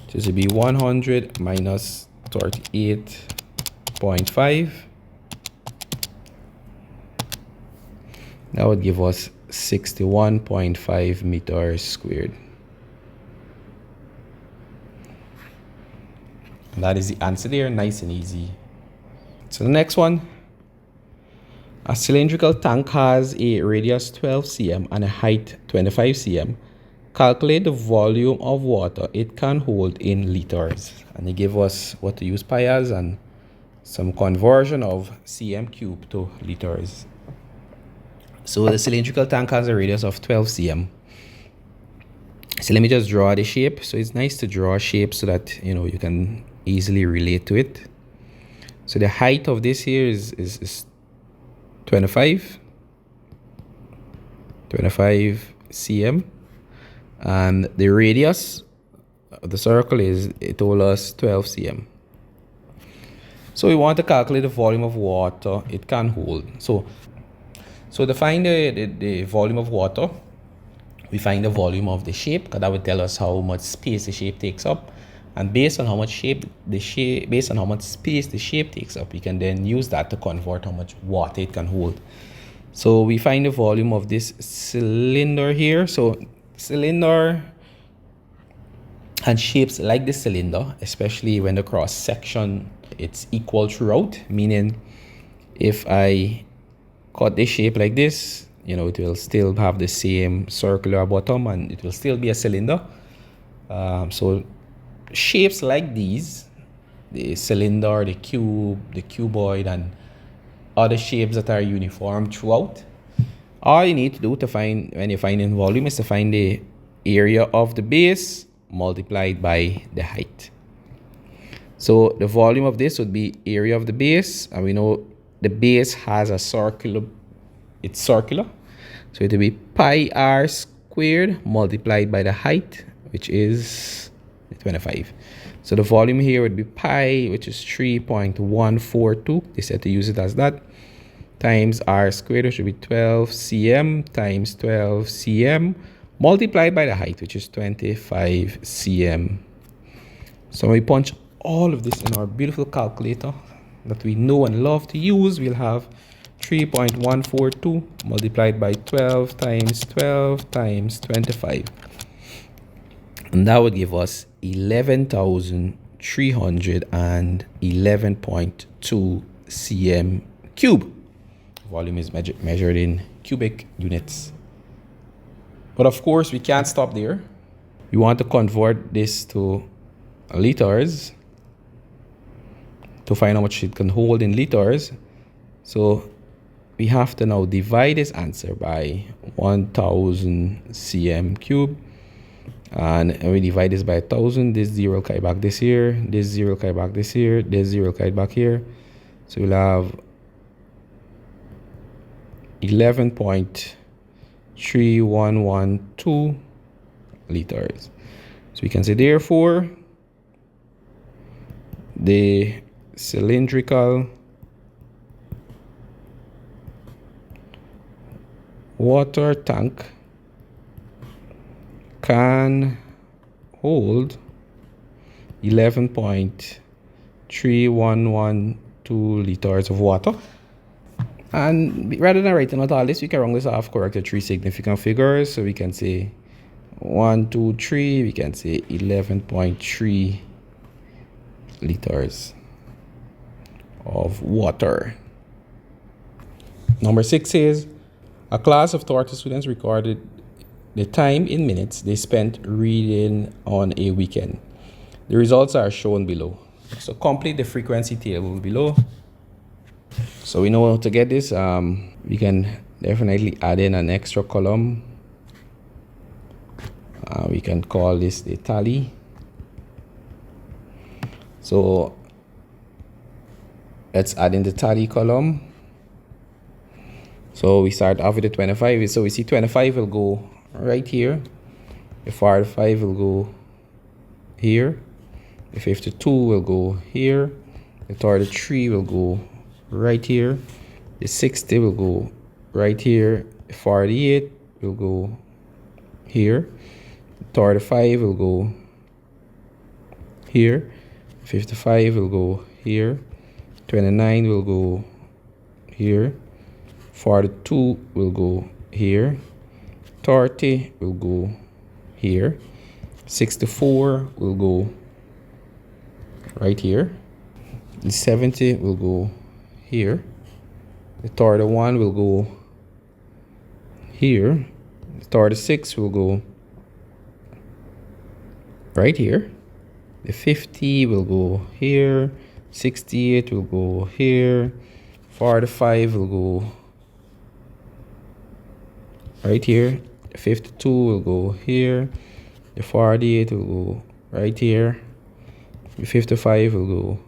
So this would be 100 minus 38.5. That would give us 61.5 meters squared. And that is the answer there, nice and easy. So the next one, a cylindrical tank has a radius 12 cm and a height 25 cm. Calculate the volume of water it can hold in liters. And they give us what to use pi as and some conversion of cm cubed to liters. So the cylindrical tank has a radius of 12 cm. So let me just draw the shape. So it's nice to draw a shape so that you can easily relate to it. So the height of this here is 25 cm, and the radius of the circle is, it told us 12 cm. So we want to calculate the volume of water it can hold. So to find the volume of water, we find the volume of the shape, because that would tell us how much space the shape takes up. And based on how much space the shape takes up, we can then use that to convert how much water it can hold. So we find the volume of this cylinder here. So cylinder and shapes like the cylinder, especially when the cross section it's equal throughout, meaning if I cut this shape like this, it will still have the same circular bottom and it will still be a cylinder. So shapes like these, the cylinder, the cube, the cuboid, and other shapes that are uniform throughout, all you need to do to find, when you're finding volume, is to find the area of the base multiplied by the height. So the volume of this would be area of the base, and we know the base has a circular, it's circular, So it will be pi r squared multiplied by the height, which is 25. So the volume here would be pi, which is 3.142. They said to use it as that, times r squared, which should be 12 cm times 12 cm multiplied by the height, which is 25 cm. So when we punch all of this in our beautiful calculator that we know and love to use, we'll have 3.142 multiplied by 12 times 12 times 25. And that would give us 11,311.2 cm cube. Volume is measured in cubic units. But of course, we can't stop there. We want to convert this to liters to find how much it can hold in liters. So we have to now divide this answer by 1000 cm cube. And we divide this by 1000. This 0 will carry back this here. This 0 will carry back this here. This 0 will carry back here. So we'll have 11.3112 liters. So we can say therefore the cylindrical water tank can hold 11.3112 liters of water. And rather than writing out all this, we can round this off, correct the three significant figures. So we can say 1, 2, 3. We can say 11.3 liters of water. Number 6 is a class of 30 students recorded the time in minutes they spent reading on a weekend. The results are shown below. So complete the frequency table below. So we know how to get this. We can definitely add in an extra column. We can call this the tally. So let's add in the tally column. So we start off with the 25. So we see 25 will go right here. The 45 will go here. The 52 will go here. The 33 will go right here. The 60 will go right here. The 48 will go here. The 35 will go here. 55 will go here. 29 will go here. 42 will go here. 30 will go here. 64 will go right here. The 70 will go here. The 31 will go here. The 36 will go right here. The 50 will go here. 68 will go here. 45 will go right here. The 52 will go here. The 48 will go right here. The 55 will go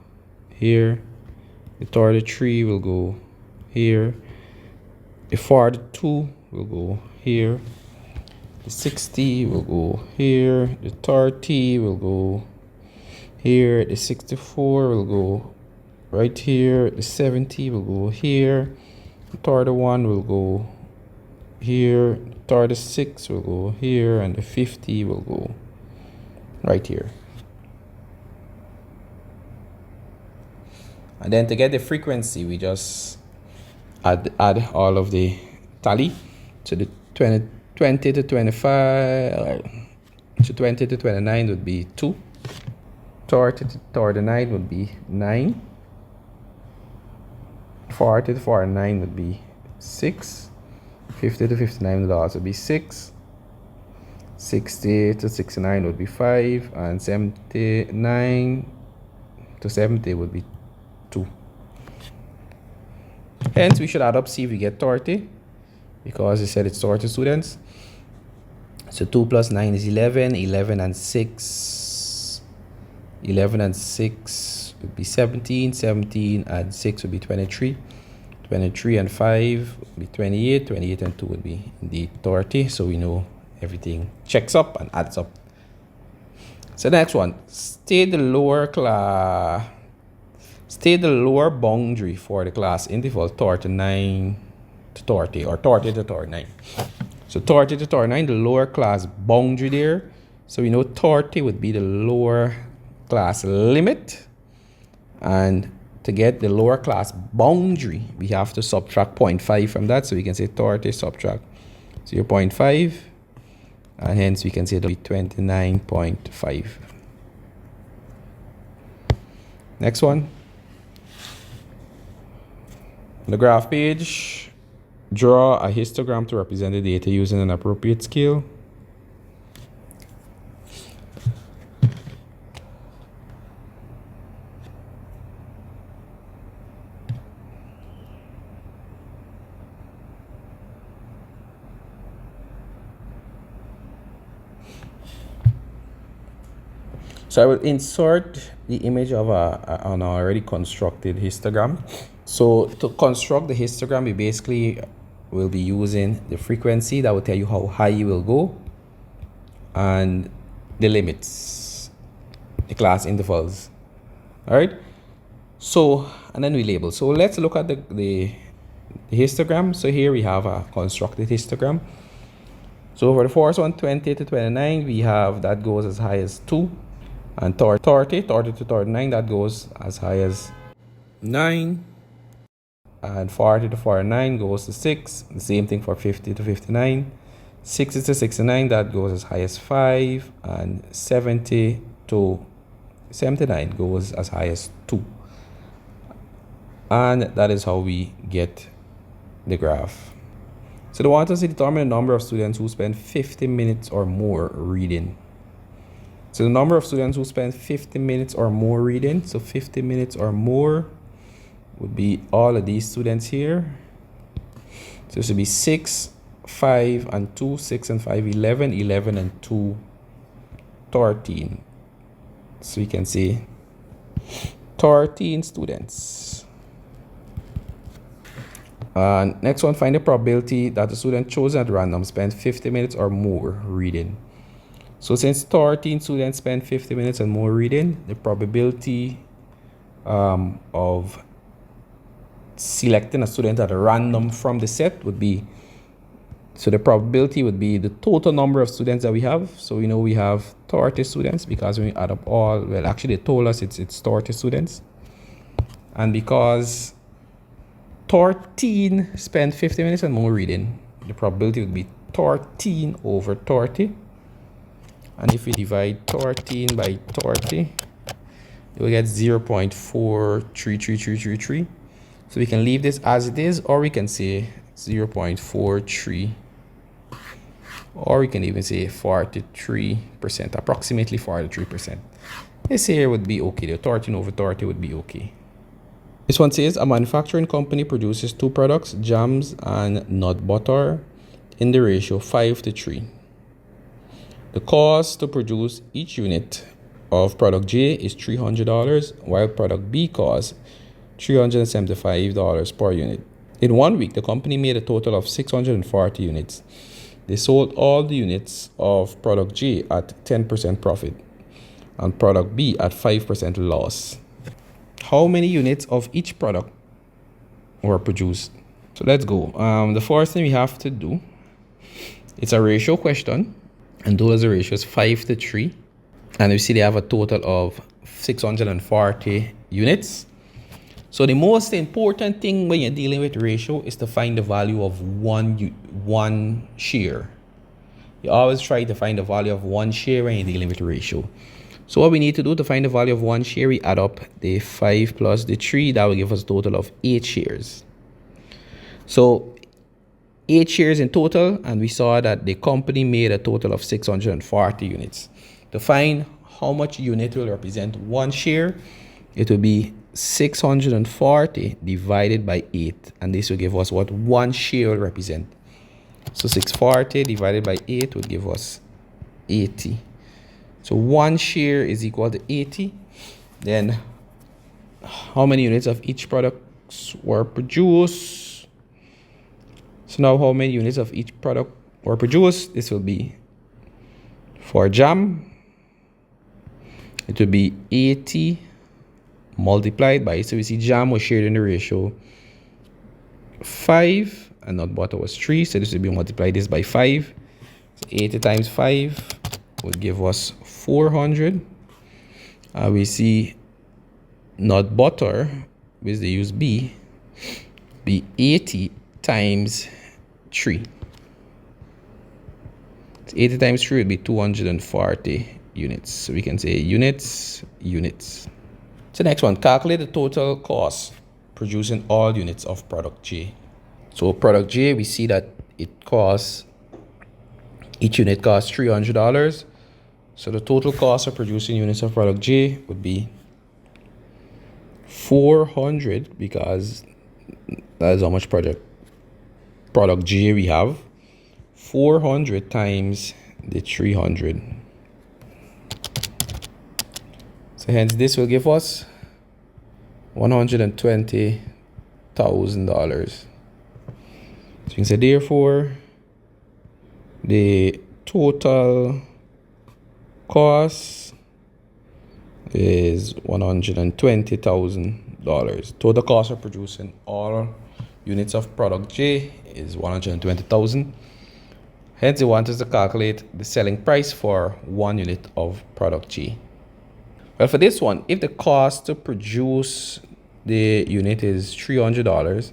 here. The 33 will go here. The 42 will go here. The 60 will go here. The 30 will go here. The 64 will go right here. The 70 will go here. The 31 will go here. The 36 will go here. And the 50 will go right here. And then to get the frequency, we just add all of the tally. So the 20 to 25, so 20 to 29 would be 2. 30 to 39 would be 9. 40 to 49 would be 6. 50 to 59 would also be 6. 60 to 69 would be 5. And 79 to 70 would be 2. Hence, we should add up, see if we get 30, because it said it's 30 students. So 2 plus 9 is 11. 11 and 6. 11 and 6 would be 17. 17 and 6 would be 23. 23 and 5 would be 28. 28 and 2 would be indeed 30. So we know everything checks up and adds up. So the next one, state the lower boundary for the class interval 39 to 30 or 30 to 39. So 30 to 39, the lower class boundary there. So we know 30 would be the lower class limit. And to get the lower class boundary, we have to subtract 0.5 from that. So we can say 30 subtract 0.5. And hence we can say it'll be 29.5. Next one. On the graph page, draw a histogram to represent the data using an appropriate scale. So I will insert the image of an already constructed histogram. So to construct the histogram, we basically will be using the frequency that will tell you how high you will go and the limits, the class intervals. All right. So, and then we label. So let's look at the histogram. So here we have a constructed histogram. So for the first one, 20 to 29, we have that goes as high as 2. And 30 to 39, that goes as high as 9. And 40 to 49 goes to 6. The same thing for 50 to 59. 60 to 69, that goes as high as 5. And 70 to 79 goes as high as 2. And that is how we get the graph. So they want us to determine the number of students who spend 50 minutes or more reading. So the number of students who spend 50 minutes or more reading, so 50 minutes or more would be all of these students here. So this would be 6, 5, and 2, 6 and 5, 11, 11 and 2, 13. So we can say 13 students. Next one, find the probability that the student chosen at random spends 50 minutes or more reading. So since 13 students spend 50 minutes and more reading, the probability of selecting a student at random from the set would be, so the probability would be the total number of students that we have. So we know we have 30 students because when we add up all, well, actually they told us it's 30 students. And because 13 spend 50 minutes and more reading, the probability would be 13 over 30. And if we divide 13 by 30, we get 0.43333. So we can leave this as it is, or we can say 0.43, or we can even say 43%, approximately 43%. This here would be okay. The 13 over 30 would be okay. This one says a manufacturing company produces 2 products, jams and nut butter, in the ratio 5 to 3. The cost to produce each unit of product J is $300, while product B costs $375 per unit. In 1 week, the company made a total of 640 units. They sold all the units of product J at 10% profit and product B at 5% loss. How many units of each product were produced? So let's go. The first thing we have to do, it's a ratio question. And those ratios 5 to 3. And you see they have a total of 640 units. So the most important thing when you're dealing with ratio is to find the value of one share. You always try to find the value of one share when you're dealing with ratio. So what we need to do to find the value of one share, we add up the 5 plus the 3. That will give us a total of 8 shares. So 8 shares in total, and we saw that the company made a total of 640 units. To find how much unit will represent one share, it will be 640 divided by 8, and this will give us what one share will represent. So 640 divided by 8 would give us 80. So one share is equal to 80. Then how many units of each product products were produced. So now how many units of each product were produced? This will be for jam. It will be 80 multiplied by, so we see jam was shared in the ratio 5 and nut butter was 3, so this will be multiplied this by 5. So 80 times 5 would give us 400. We see nut butter, with the use B, be 80 times 3. So 80 times 3 would be 240 units. So we can say units. So next one, calculate the total cost producing all units of product J. So product J, we see that each unit costs $300. So the total cost of producing units of product J would be 400, because that is how much product J we have. 400 times the 300. So hence this will give us $120,000. So you can say therefore the total cost is $120,000. Total cost of producing all units of product J is $120,000. Hence, they want us to calculate the selling price for 1 unit of product J. Well, for this one, if the cost to produce the unit is $300,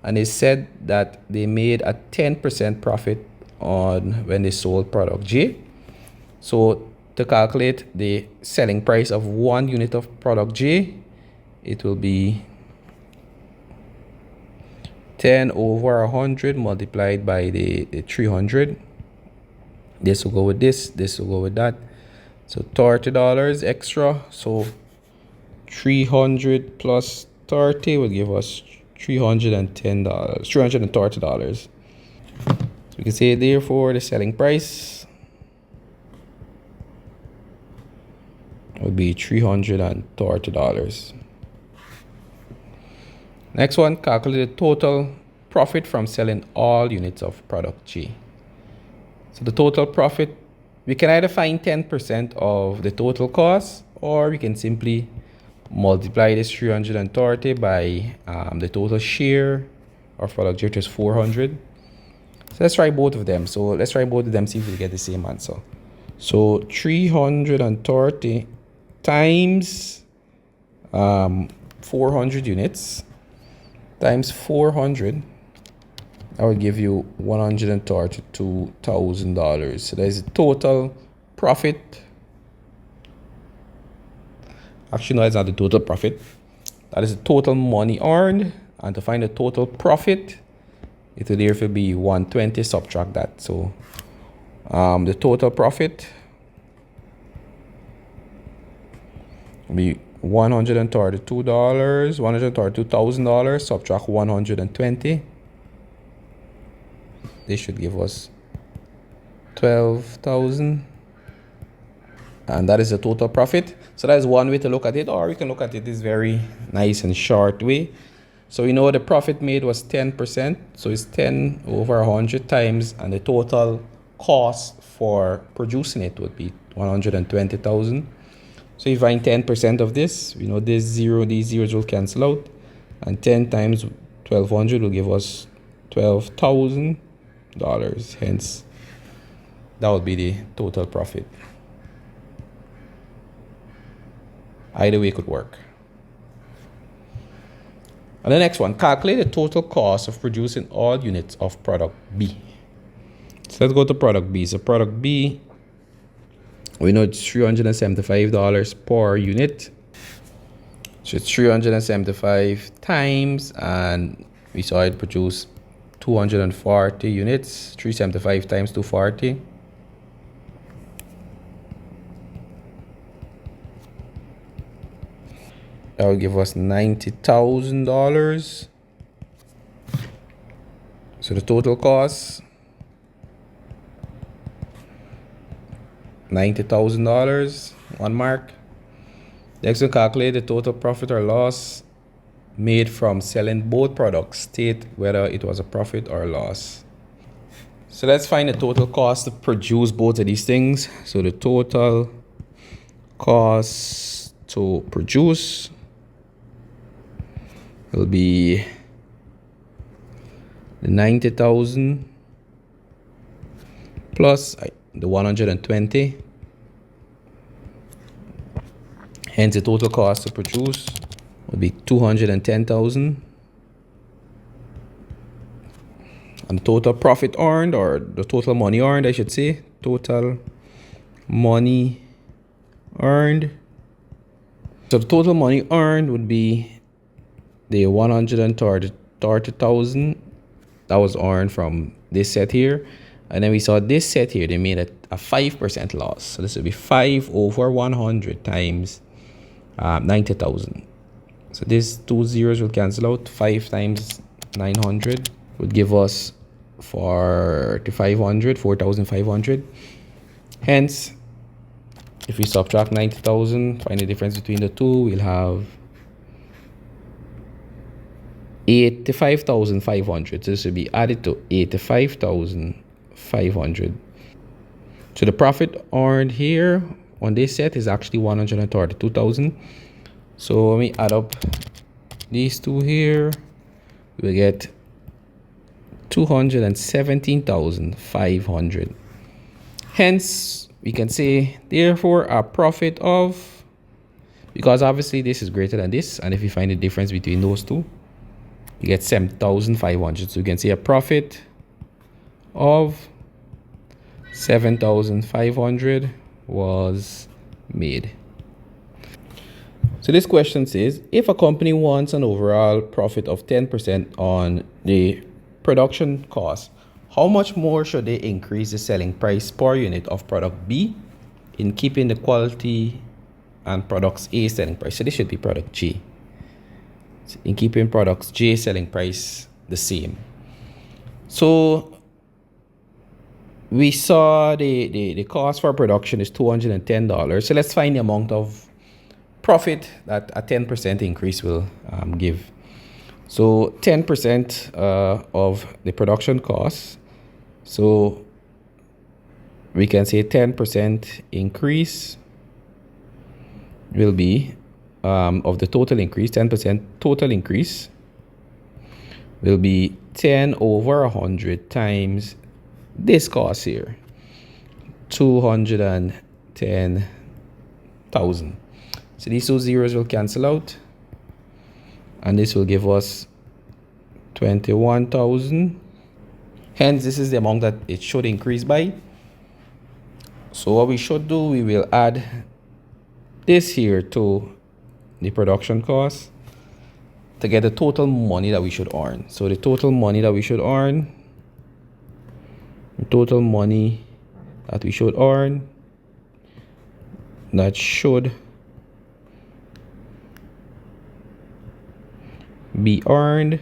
and they said that they made a 10% profit on when they sold product J, so to calculate the selling price of 1 unit of product J, it will be 10 over 100 multiplied by the 300. This will go with this will go with that. So $30 extra. So 300 plus 30 will give us $330. So we can say therefore the selling price would be $330. Next one, calculate the total profit from selling all units of product J. So the total profit, we can either find 10% of the total cost, or we can simply multiply this 330 by the total share of product J, which is 400. So let's try both of them. See if we get the same answer. So 330 times 400 units times 400, that would give you $132,000. So that is the total profit. Actually, no, it's not the total profit. That is the total money earned. And to find the total profit, it will therefore be 120, subtract that. So the total profit will be $132,000, subtract 120. This should give us 12,000, and that is the total profit. So that is one way to look at it, or we can look at it this very nice and short way. So we know the profit made was 10%, so it's 10 over 100 times, and the total cost for producing it would be 120,000. So if I find 10% of this, we know these zeros will cancel out, and 10 times 1200 will give us $12,000. Hence, that would be the total profit. Either way could work. And the next one, calculate the total cost of producing all units of product B. So let's go to product B. So product B, we know it's $375 per unit. So it's 375 times, and we saw it produce 240 units. 375 times 240. That will give us $90,000. So the total cost, $90,000. One mark. Next, we'll calculate the total profit or loss made from selling both products state whether it was a profit or a loss. So let's find the total cost to produce both of these things. So the total cost to produce will be the 90,000 plus the 120. Hence the total cost to produce would be 210,000. And the total profit earned, or the total money earned, I should say, total money earned. So the total money earned would be the 130,000 that was earned from this set here. And then we saw this set here, they made a 5% loss. So this would be 5 over 100 times 90,000. So these two zeros will cancel out. 5 times 900 would give us 4,500. Hence, if we subtract 90,000, find the difference between the two, we'll have 85,500. So this will be added to 85,500. So the profit earned here on this set is actually 132,000. So when we add up these two here, we get 217,500. Hence, we can say, therefore, a profit of, because obviously this is greater than this, and if you find the difference between those two, you get 7,500. So we can say a profit of 7,500 was made. So this question says, if a company wants an overall profit of 10% on the production cost, how much more should they increase the selling price per unit of product B in keeping the quality and products A selling price? So this should be product J. In keeping products J selling price the same. So we saw the cost for production is $210. So let's find the amount of profit that a 10% increase will give. So 10% of the production cost. So we can say 10% increase will be of the total increase, 10% total increase will be 10 over 100 times this cost here, 210,000. So these two zeros will cancel out, and this will give us 21,000. Hence, this is the amount that it should increase by. So what we should do, we will add this here to the production cost to get the total money that we should earn. So the total money that we should earn, that should be earned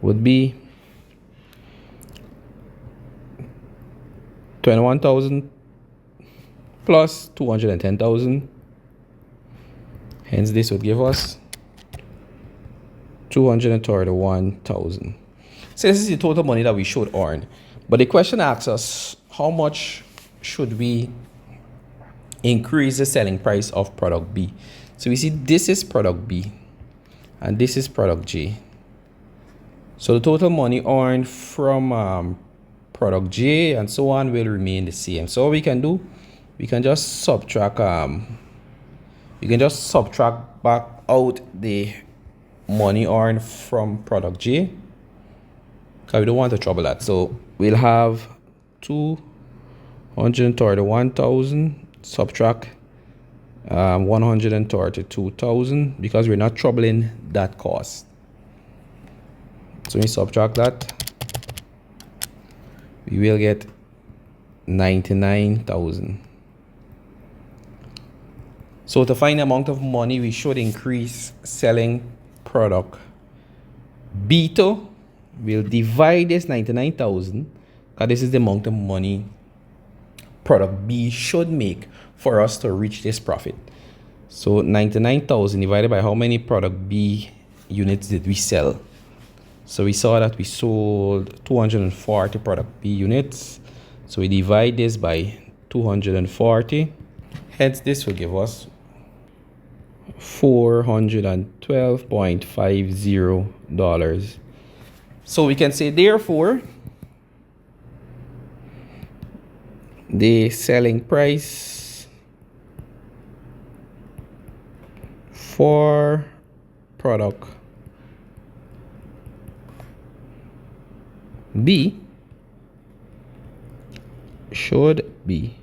would be 21,000 plus 210,000. Hence this would give us 231,000. So this is the total money that we should earn. But the question asks us, how much should we increase the selling price of product B? So we see this is product B and this is product J. So the total money earned from product J and so on will remain the same. So what we can do, we can just subtract back out the money earned from product J, because we don't want to trouble that. So we'll have 231,000 subtract 132,000, because we're not troubling that cost. So when we subtract that, we will get 99,000. So to find the amount of money we should increase selling product B to, we'll divide this 99,000, because this is the amount of money product B should make for us to reach this profit. So 99,000 divided by how many product B units did we sell? So we saw that we sold 240 product B units. So we divide this by 240. Hence this will give us $412.50. So we can say therefore the selling price for product B should be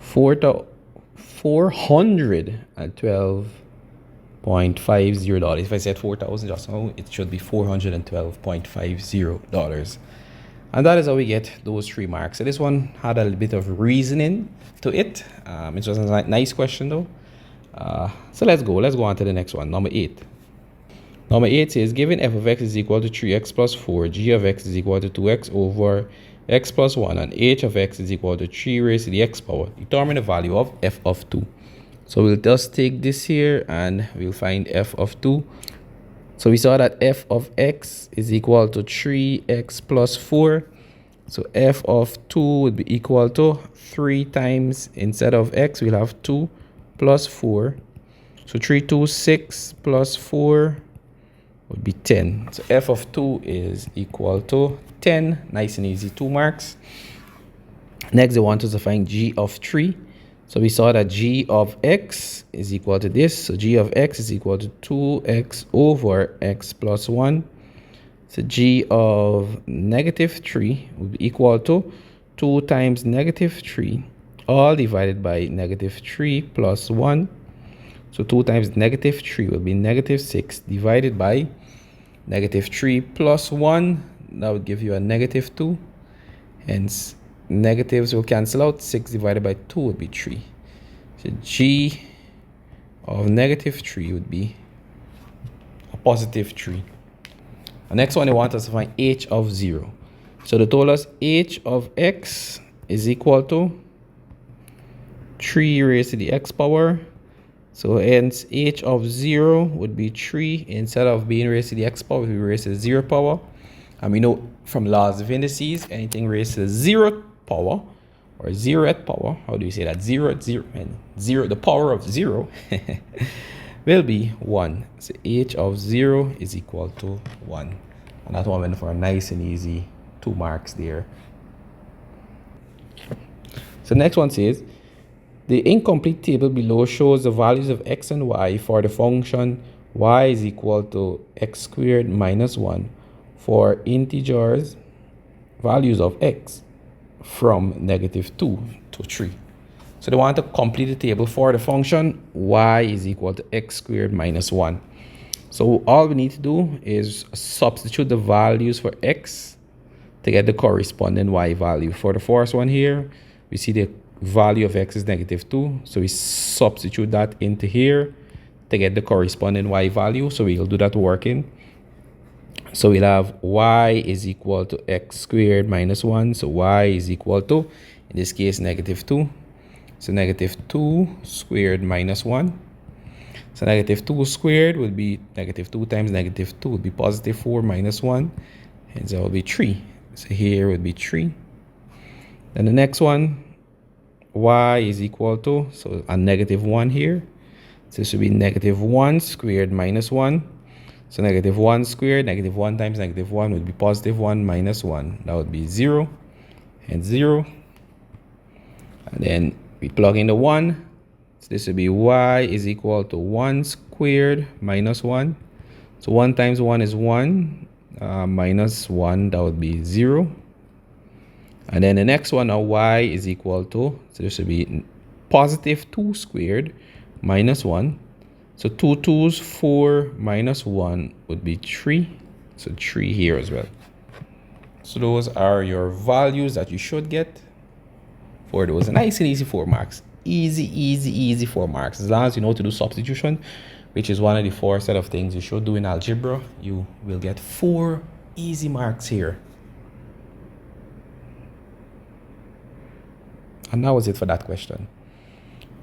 $412.50. If I said 4,000 just now, it should be $412.50. And that is how we get those 3 marks. So this one had a little bit of reasoning to it. It was a nice question though. So let's go on to the next one, number 8. Number 8 says, given f of x is equal to 3x plus 4, g of x is equal to 2x over x plus 1, and h of x is equal to 3 raised to the x power. Determine the value of f of 2. So we'll just take this here and we'll find f of 2. So we saw that f of x is equal to 3x plus 4. So f of 2 would be equal to 3 times, instead of x, we'll have 2 plus 4. So 3, 2, 6 plus 4 would be 10. So f of 2 is equal to 10. Nice and easy, 2 marks. Next, they want us to find g of 3. So we saw that g of x is equal to this. So g of x is equal to 2x over x plus 1. So g of negative 3 would be equal to 2 times negative 3, all divided by negative 3 plus 1. So 2 times negative 3 will be negative 6 divided by negative 3 plus 1. That would give you a negative 2. Hence, negatives will cancel out. 6 divided by 2 would be 3. So g of negative 3 would be a positive 3. The next one, they want us to find h of 0. So they told us h of x is equal to 3 raised to the x power. So hence h of 0 would be 3. Instead of being raised to the x power, we raised to the 0 power. And we know from laws of indices, anything raised to the 0th power or 0th power, how do you say that? 0, and 0, the power of 0 will be 1. So h of 0 is equal to 1. And that one went for a nice and easy 2 marks there. So next one says, the incomplete table below shows the values of x and y for the function y is equal to x squared minus 1 for integers values of x from negative 2 to 3. So they want to complete the table for the function y is equal to x squared minus 1. So all we need to do is substitute the values for x to get the corresponding y value. For the first one here, we see the value of x is negative 2. So we substitute that into here to get the corresponding y value. So we'll do that working. So we'll have y is equal to x squared minus 1. So y is equal to, in this case, negative 2. So negative 2 squared minus 1. So negative 2 squared would be negative 2 times negative 2 would be positive 4 minus 1. Hence that will be 3. So here would be 3. Then the next one, y is equal to, so a negative 1 here. So this would be negative 1 squared minus 1. So negative 1 squared, negative 1 times negative 1 would be positive 1 minus 1. That would be 0 and 0. And then we plug in the 1. So this would be y is equal to 1 squared minus 1. So 1 times 1 is 1 minus 1. That would be 0. And then the next one, now y is equal to, so this would be positive 2 squared minus 1. So 2 2's, 4 minus 1 would be 3. So 3 here as well. So those are your values that you should get for those. Nice and easy 4 marks. Easy 4 marks. As long as you know how to do substitution, which is one of the 4 set of things you should do in algebra, you will get 4 easy marks here. And that was it for that question.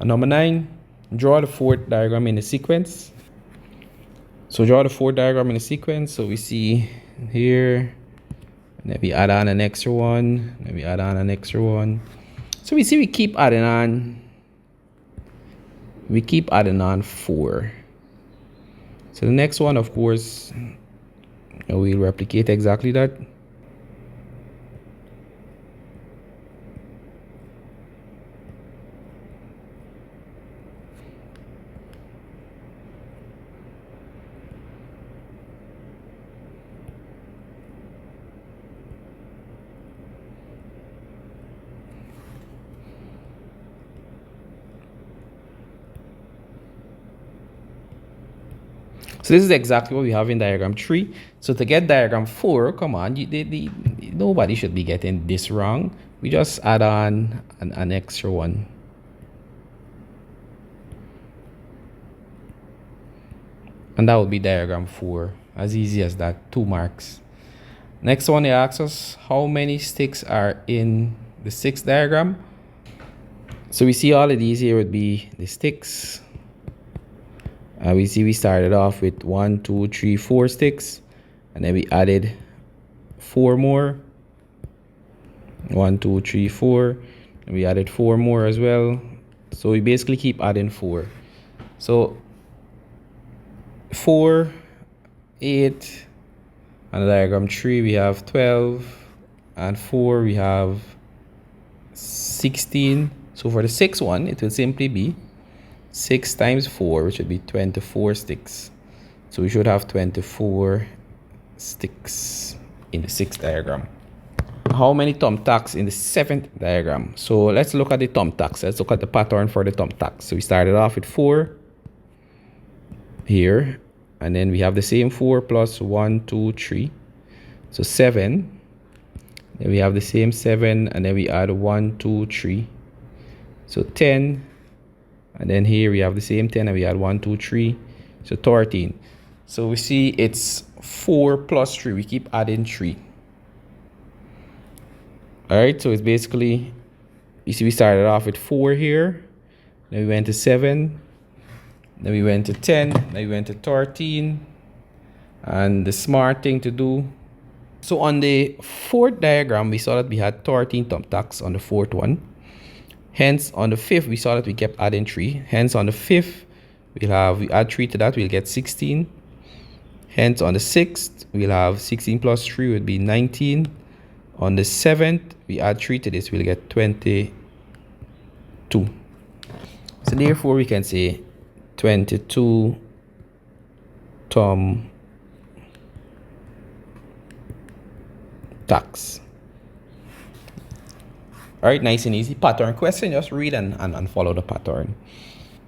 And number 9, Draw the fourth diagram in the sequence. So draw the fourth diagram in the sequence. So we see here, and then we add on an extra one, then we add on an extra one. So we see we keep adding on. We keep adding on 4. So the next one, of course, we'll replicate exactly that. So this is exactly what we have in diagram 3. So to get diagram 4, come on, nobody should be getting this wrong. We just add on an extra one. And that would be diagram 4. As easy as that, 2 marks. Next one, they ask us how many sticks are in the 6th diagram. So we see all of these here would be the sticks. We see we started off with 1, 2, 3, 4 sticks, and then we added 4 more. 1, 2, 3, 4, and we added 4 more as well. So we basically keep adding 4. So 4, 8, and diagram 3 we have 12, and 4 we have 16. So for the 6th one, it will simply be 6 times 4, which would be 24 sticks. So we should have 24 sticks in the 6th diagram. How many thumbtacks in the 7th diagram? So let's look at the thumbtacks. Let's look at the pattern for the thumbtacks. So we started off with 4 here, and then we have the same 4 plus 1, 2, 3. So 7. Then we have the same 7, and then we add 1, 2, 3. So 10. And then here we have the same 10, and we add 1, 2, 3. So 13. So we see it's 4 plus 3. We keep adding 3. Alright, so it's basically, you see we started off with 4 here. Then we went to 7. Then we went to 10. Then we went to 13. And the smart thing to do. So on the 4th diagram, we saw that we had 13 thumbtacks on the 4th one. Hence, on the 5th, we saw that we kept adding 3. Hence, on the 5th, we add 3 to that, we'll get 16. Hence, on the 6th, we'll have 16 plus 3 would be 19. On the 7th, we add 3 to this, we'll get 22. So therefore, we can say 22 thumbtacks. All right, nice and easy. Pattern question, just read and follow the pattern.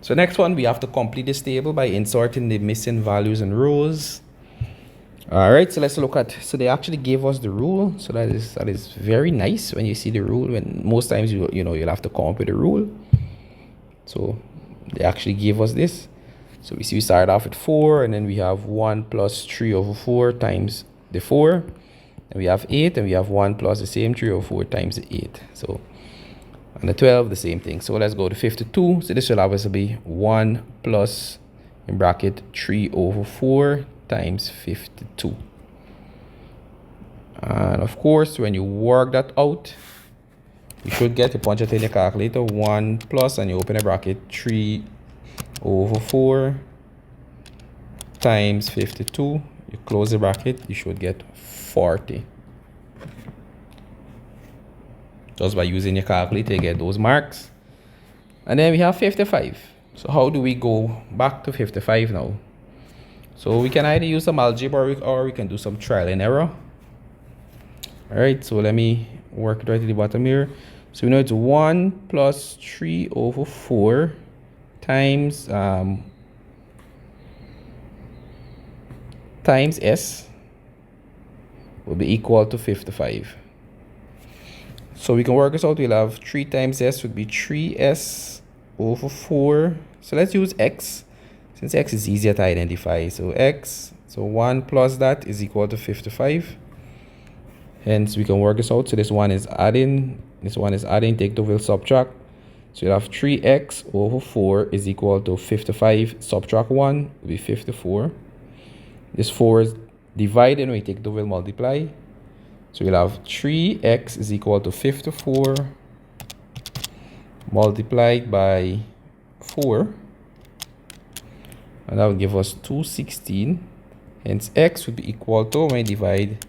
So next one, we have to complete this table by inserting the missing values and rows. All right, so let's look at, so they actually gave us the rule. So that is very nice when you see the rule, when most times you'll have to come up with a rule. So they actually gave us this. So we see we started off with 4, and then we have 1 plus 3 over 4 times the 4. And we have 8, and we have 1 plus the same 3 over 4 times the 8. So, and the 12, the same thing. So let's go to 52. So this will obviously be 1 plus, in bracket, 3 over 4 times 52. And of course, when you work that out, you should get, you punch it in your calculator, 1 plus, and you open a bracket, 3 over 4 times 52. You close the bracket, you should get 40. Just by using your calculator, you get those marks. And then we have 55. So how do we go back to 55 now? So we can either use some algebraic, or we can do some trial and error. All right, so let me work it right at the bottom here. So we know it's 1 plus 3 over 4 times S will be equal to 55. So we can work this out. We'll have 3 times S would be 3S over 4. So let's use X, since X is easier to identify. So X, so 1 plus that is equal to 55. Hence we can work this out. So this one is adding, take the will subtract. So you'll have 3x over 4 is equal to 55. Subtract 1 will be 54. This 4 is divided when we take it over, multiply. So we'll have 3x is equal to 54 multiplied by 4. And that will give us 216. Hence x would be equal to, when we divide,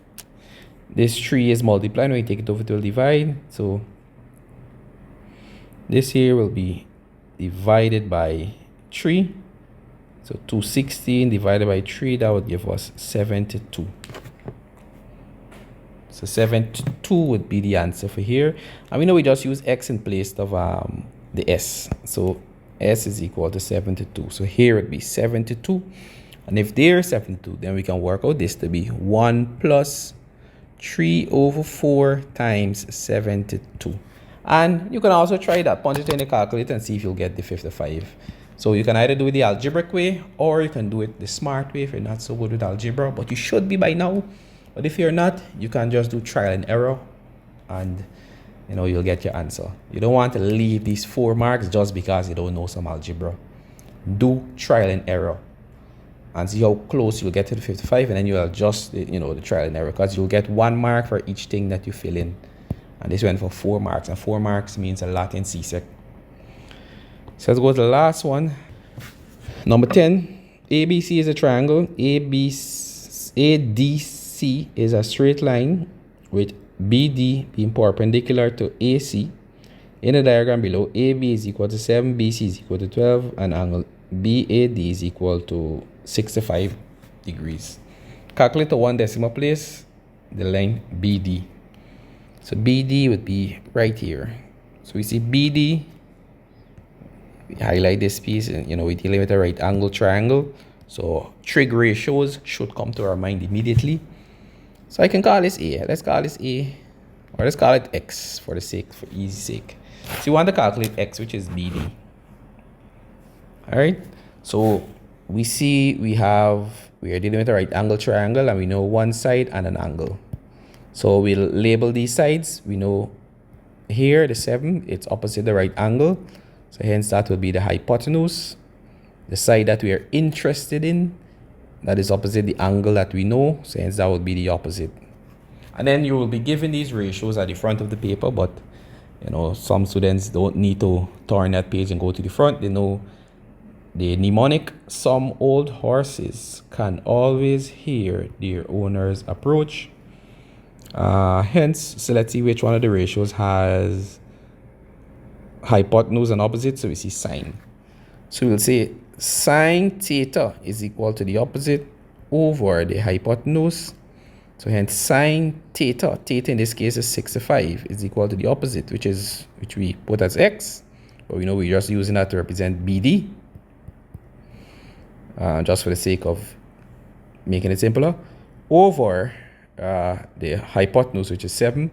this 3 is multiplied, when we take it over, it will divide. So this here will be divided by 3. So 216 divided by 3, that would give us 72. So 72 would be the answer for here. And we know we just use x in place of the s. So s is equal to 72. So here it would be 72. And if there is 72, then we can work out this to be 1 plus 3 over 4 times 72. And you can also try that. Punch it in the calculator and see if you'll get the 55. So you can either do it the algebraic way, or you can do it the smart way if you're not so good with algebra. But you should be by now. But if you're not, you can just do trial and error, and you'll get your answer. You don't want to leave these 4 marks just because you don't know some algebra. Do trial and error and see how close you'll get to the 55, and then you'll adjust the trial and error, because you'll get 1 mark for each thing that you fill in. And this went for 4 marks, and 4 marks means a lot in CSEC. So let's go to the last one. Number 10. ABC is a triangle. ADC is a straight line with BD being perpendicular to AC. In the diagram below, AB is equal to 7, BC is equal to 12, and angle BAD is equal to 65 degrees. Calculate the 1 decimal place the line BD. So BD would be right here. So we see BD. We highlight this piece, and we're dealing with a right angle triangle. So trig ratios should come to our mind immediately. So I can call this A. Let's call this A, or let's call it X for easy sake. So you want to calculate X, which is BD. Alright. So we see we are dealing with a right angle triangle, and we know one side and an angle. So we'll label these sides. We know here the 7, it's opposite the right angle. So hence that will be the hypotenuse. The side that we are interested in, that is opposite the angle that we know. So hence that would be the opposite. And then you will be given these ratios at the front of the paper, but some students don't need to turn that page and go to the front. They know the mnemonic, some old horses can always hear their owners approach. Hence, so let's see which one of the ratios has hypotenuse and opposite. So we see sine. So we'll say sine theta is equal to the opposite over the hypotenuse. So hence sine theta in this case is 65, is equal to the opposite, which we put as x, but we know we're just using that to represent BD, just for the sake of making it simpler, over the hypotenuse, which is 7.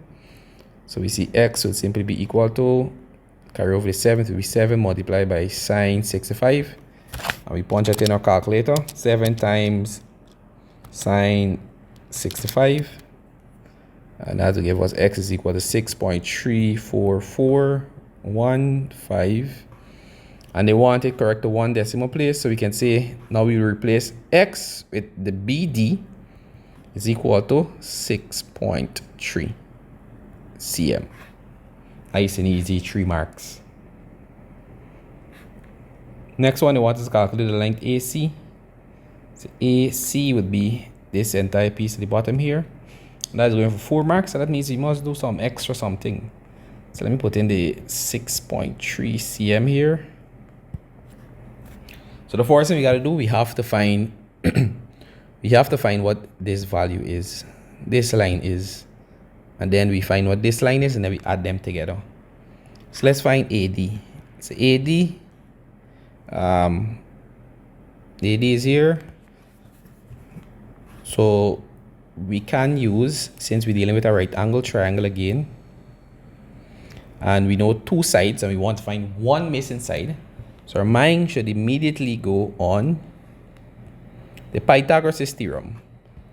So we see x will simply be equal to, carry over the 7 to be 7 multiplied by sine 65, and we punch it in our calculator. 7 times sine 65, and that will give us x is equal to 6.34415. And they want it correct to 1 decimal place, so we can say now we replace x with the BD is equal to 6.3 cm. Nice and easy, 3 marks. Next one, they want us to calculate the length AC. So AC would be this entire piece at the bottom here. And that's going for 4 marks, so that means you must do some extra something. So let me put in the 6.3 cm here. So the first thing we got to do, we have to find what this value is, this line is, and then we find what this line is, and then we add them together. So let's find AD. So AD is here. So we can use, since we're dealing with a right angle triangle again, and we know 2 sides, and we want to find 1 missing side. So our mind should immediately go on the Pythagoras' theorem.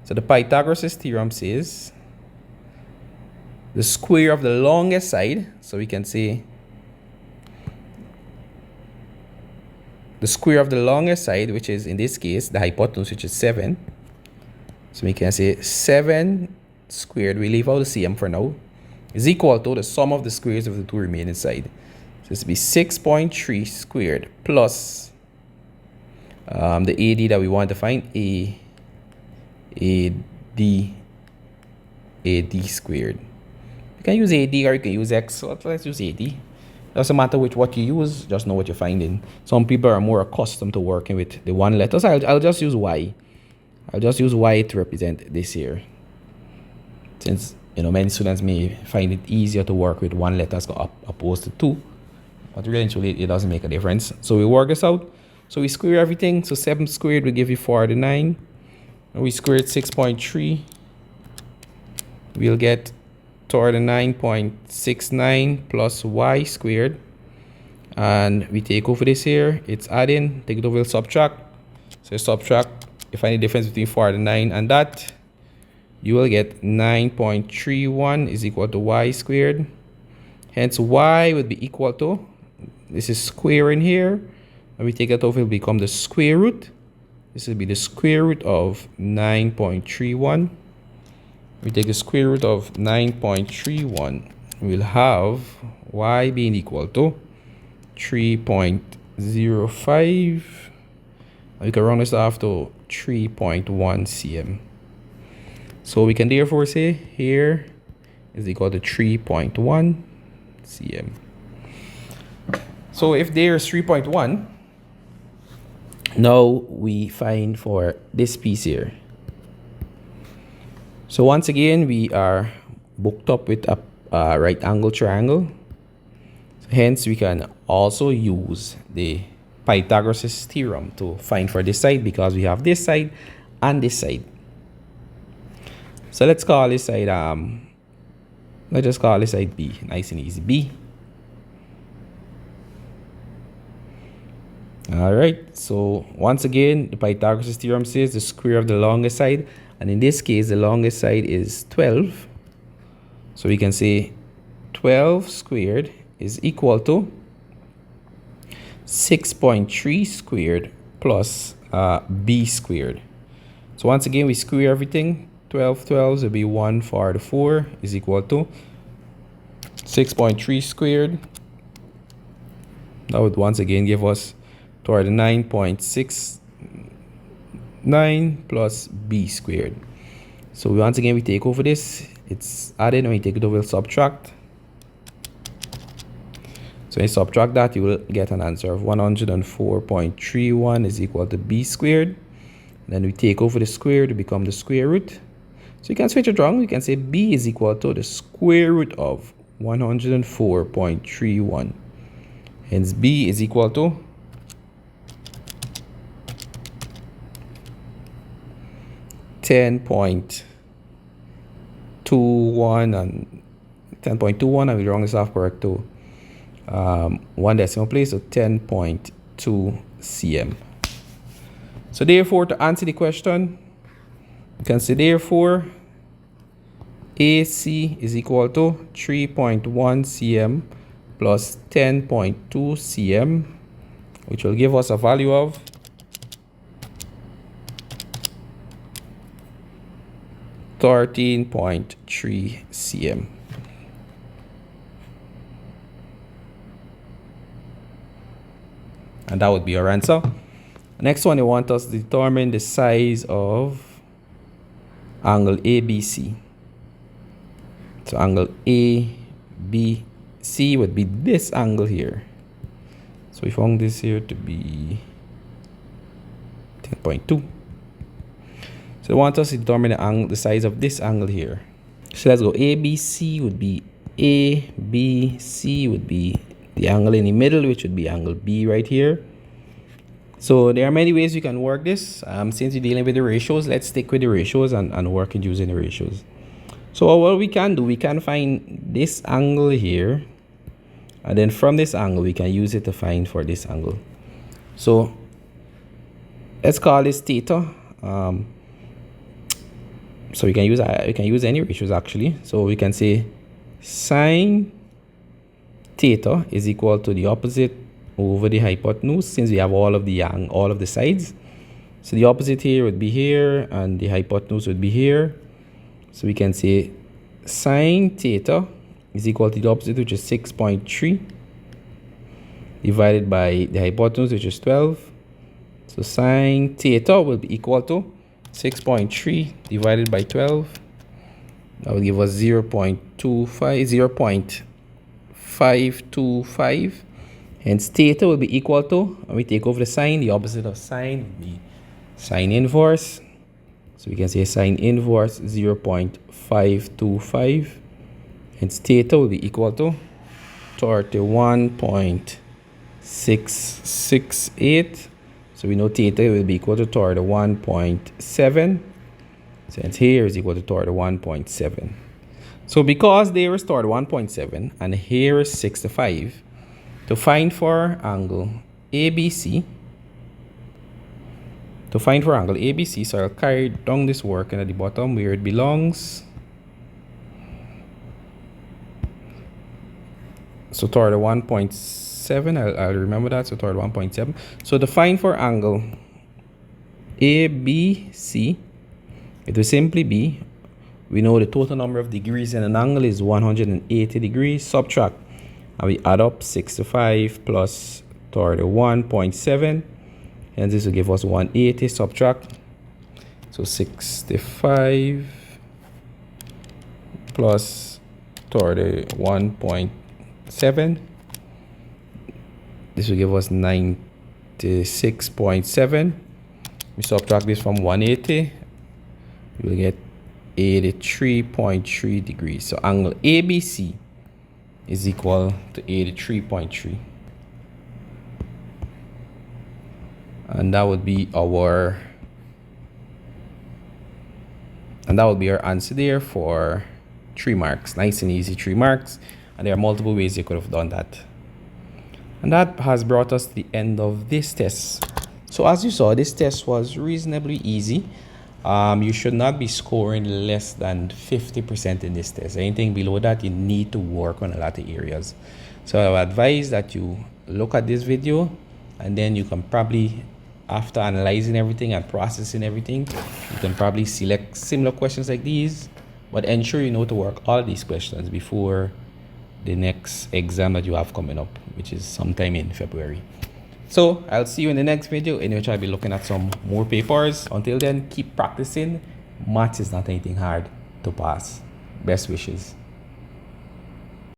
So the Pythagoras' theorem says the square of the longest side, so we can say the square of the longest side, which is in this case the hypotenuse, which is 7. So we can say 7 squared, we leave out the cm for now, is equal to the sum of the squares of the two remaining sides. So this will be 6.3 squared plus the AD that we want to find, AD squared. You can use AD or you can use X, so let's use AD. Doesn't matter what you use, just know what you're finding. Some people are more accustomed to working with the one letter, so I'll just use Y. I'll just use Y to represent this here. Since, many students may find it easier to work with one letter opposed to two. But eventually, it doesn't make a difference. So we work this out. So we square everything. So 7 squared will give you 49. And we squared 6.3. We'll get 39.69 plus y squared. And we take over this here. It's adding. Take it over, we'll subtract. So subtract. You find the difference between 49 and that. You will get 9.31 is equal to y squared. Hence, y would be equal to, this is square in here. And we take it over, it will become the square root. This will be the square root of 9.31. We take the square root of 9.31. We'll have y being equal to 3.05. We can round this off to 3.1 cm. So we can therefore say here is equal to 3.1 cm. So if there's 3.1, now we find for this piece here. So once again, we are booked up with a right angle triangle. Hence, we can also use the Pythagoras' theorem to find for this side, because we have this side and this side. So let's call this side, let's just call this side B, nice and easy, B. All right, so once again, the Pythagoras' theorem says the square of the longest side, and in this case, the longest side is 12. So we can say 12 squared is equal to 6.3 squared plus B squared. So once again, we square everything. 12 12s will be 1 for the 4 is equal to 6.3 squared. That would once again give us toward the 9.69 plus B squared. So once again, we take over this. It's added, and we take it over, we'll subtract. So when you subtract that, you will get an answer of 104.31 is equal to B squared. Then we take over the square to become the square root. So you can switch it around. You can say B is equal to the square root of 104.31. Hence, B is equal to 10.21 and 10.21, and we round this off correct to 1 decimal place, so 10.2 cm. So therefore, to answer the question, you can say therefore AC is equal to 3.1 cm plus 10.2 cm, which will give us a value of 13.3 cm. And that would be our answer. Next one, they want us to determine the size of angle ABC. So angle ABC would be this angle here. So we found this here to be 10.2. So they want us to determine the angle, the size of this angle here. So let's go. ABC would be the angle in the middle, which would be angle B right here. So there are many ways you can work this. Since you're dealing with the ratios, let's stick with the ratios and work it using the ratios. So what we can do, we can find this angle here, and then from this angle we can use it to find for this angle. So let's call this theta. So we can use any ratios actually. So we can say sine theta is equal to the opposite over the hypotenuse since we have all of the sides. So the opposite here would be here and the hypotenuse would be here. So we can say sine theta is equal to the opposite, which is 6.3, divided by the hypotenuse, which is 12. So sine theta will be equal to 6.3 divided by 12. That will give us 0.525. Hence theta will be equal to, and we take over the sine, the opposite of sine would be sine inverse. So we can say sine inverse 0.525. Hence theta will be equal to 31.668. So we know theta will be equal to 31.7. So hence here is equal to 31.7. So because there is 31.7 and here is 65, to find for angle ABC, so I'll carry down this work and at the bottom where it belongs. So 31.7, I'll remember that, so 31.7. So to find for angle ABC, it will simply be, we know the total number of degrees in an angle is 180 degrees, subtract, and we add up 65 plus 31.7, and this will give us 180, subtract, so 65 plus 31.7, this will give us 96.7. We subtract this from 180, we will get 83.3 degrees. So angle ABC is equal to 83.3. And that would be our answer there for 3 marks. Nice and easy, 3 marks. And there are multiple ways you could have done that. And that has brought us to the end of this test. So as you saw, this test was reasonably easy. You should not be scoring less than 50% in this test. Anything below that, you need to work on a lot of areas. So I would advise that you look at this video, and then you can probably, after analyzing everything and processing everything, you can probably select similar questions like these, but ensure you know to work all these questions before the next exam that you have coming up, which is sometime in February. So I'll see you in the next video, in which I'll be looking at some more papers. Until then, keep practicing. Maths is not anything hard to pass. Best wishes.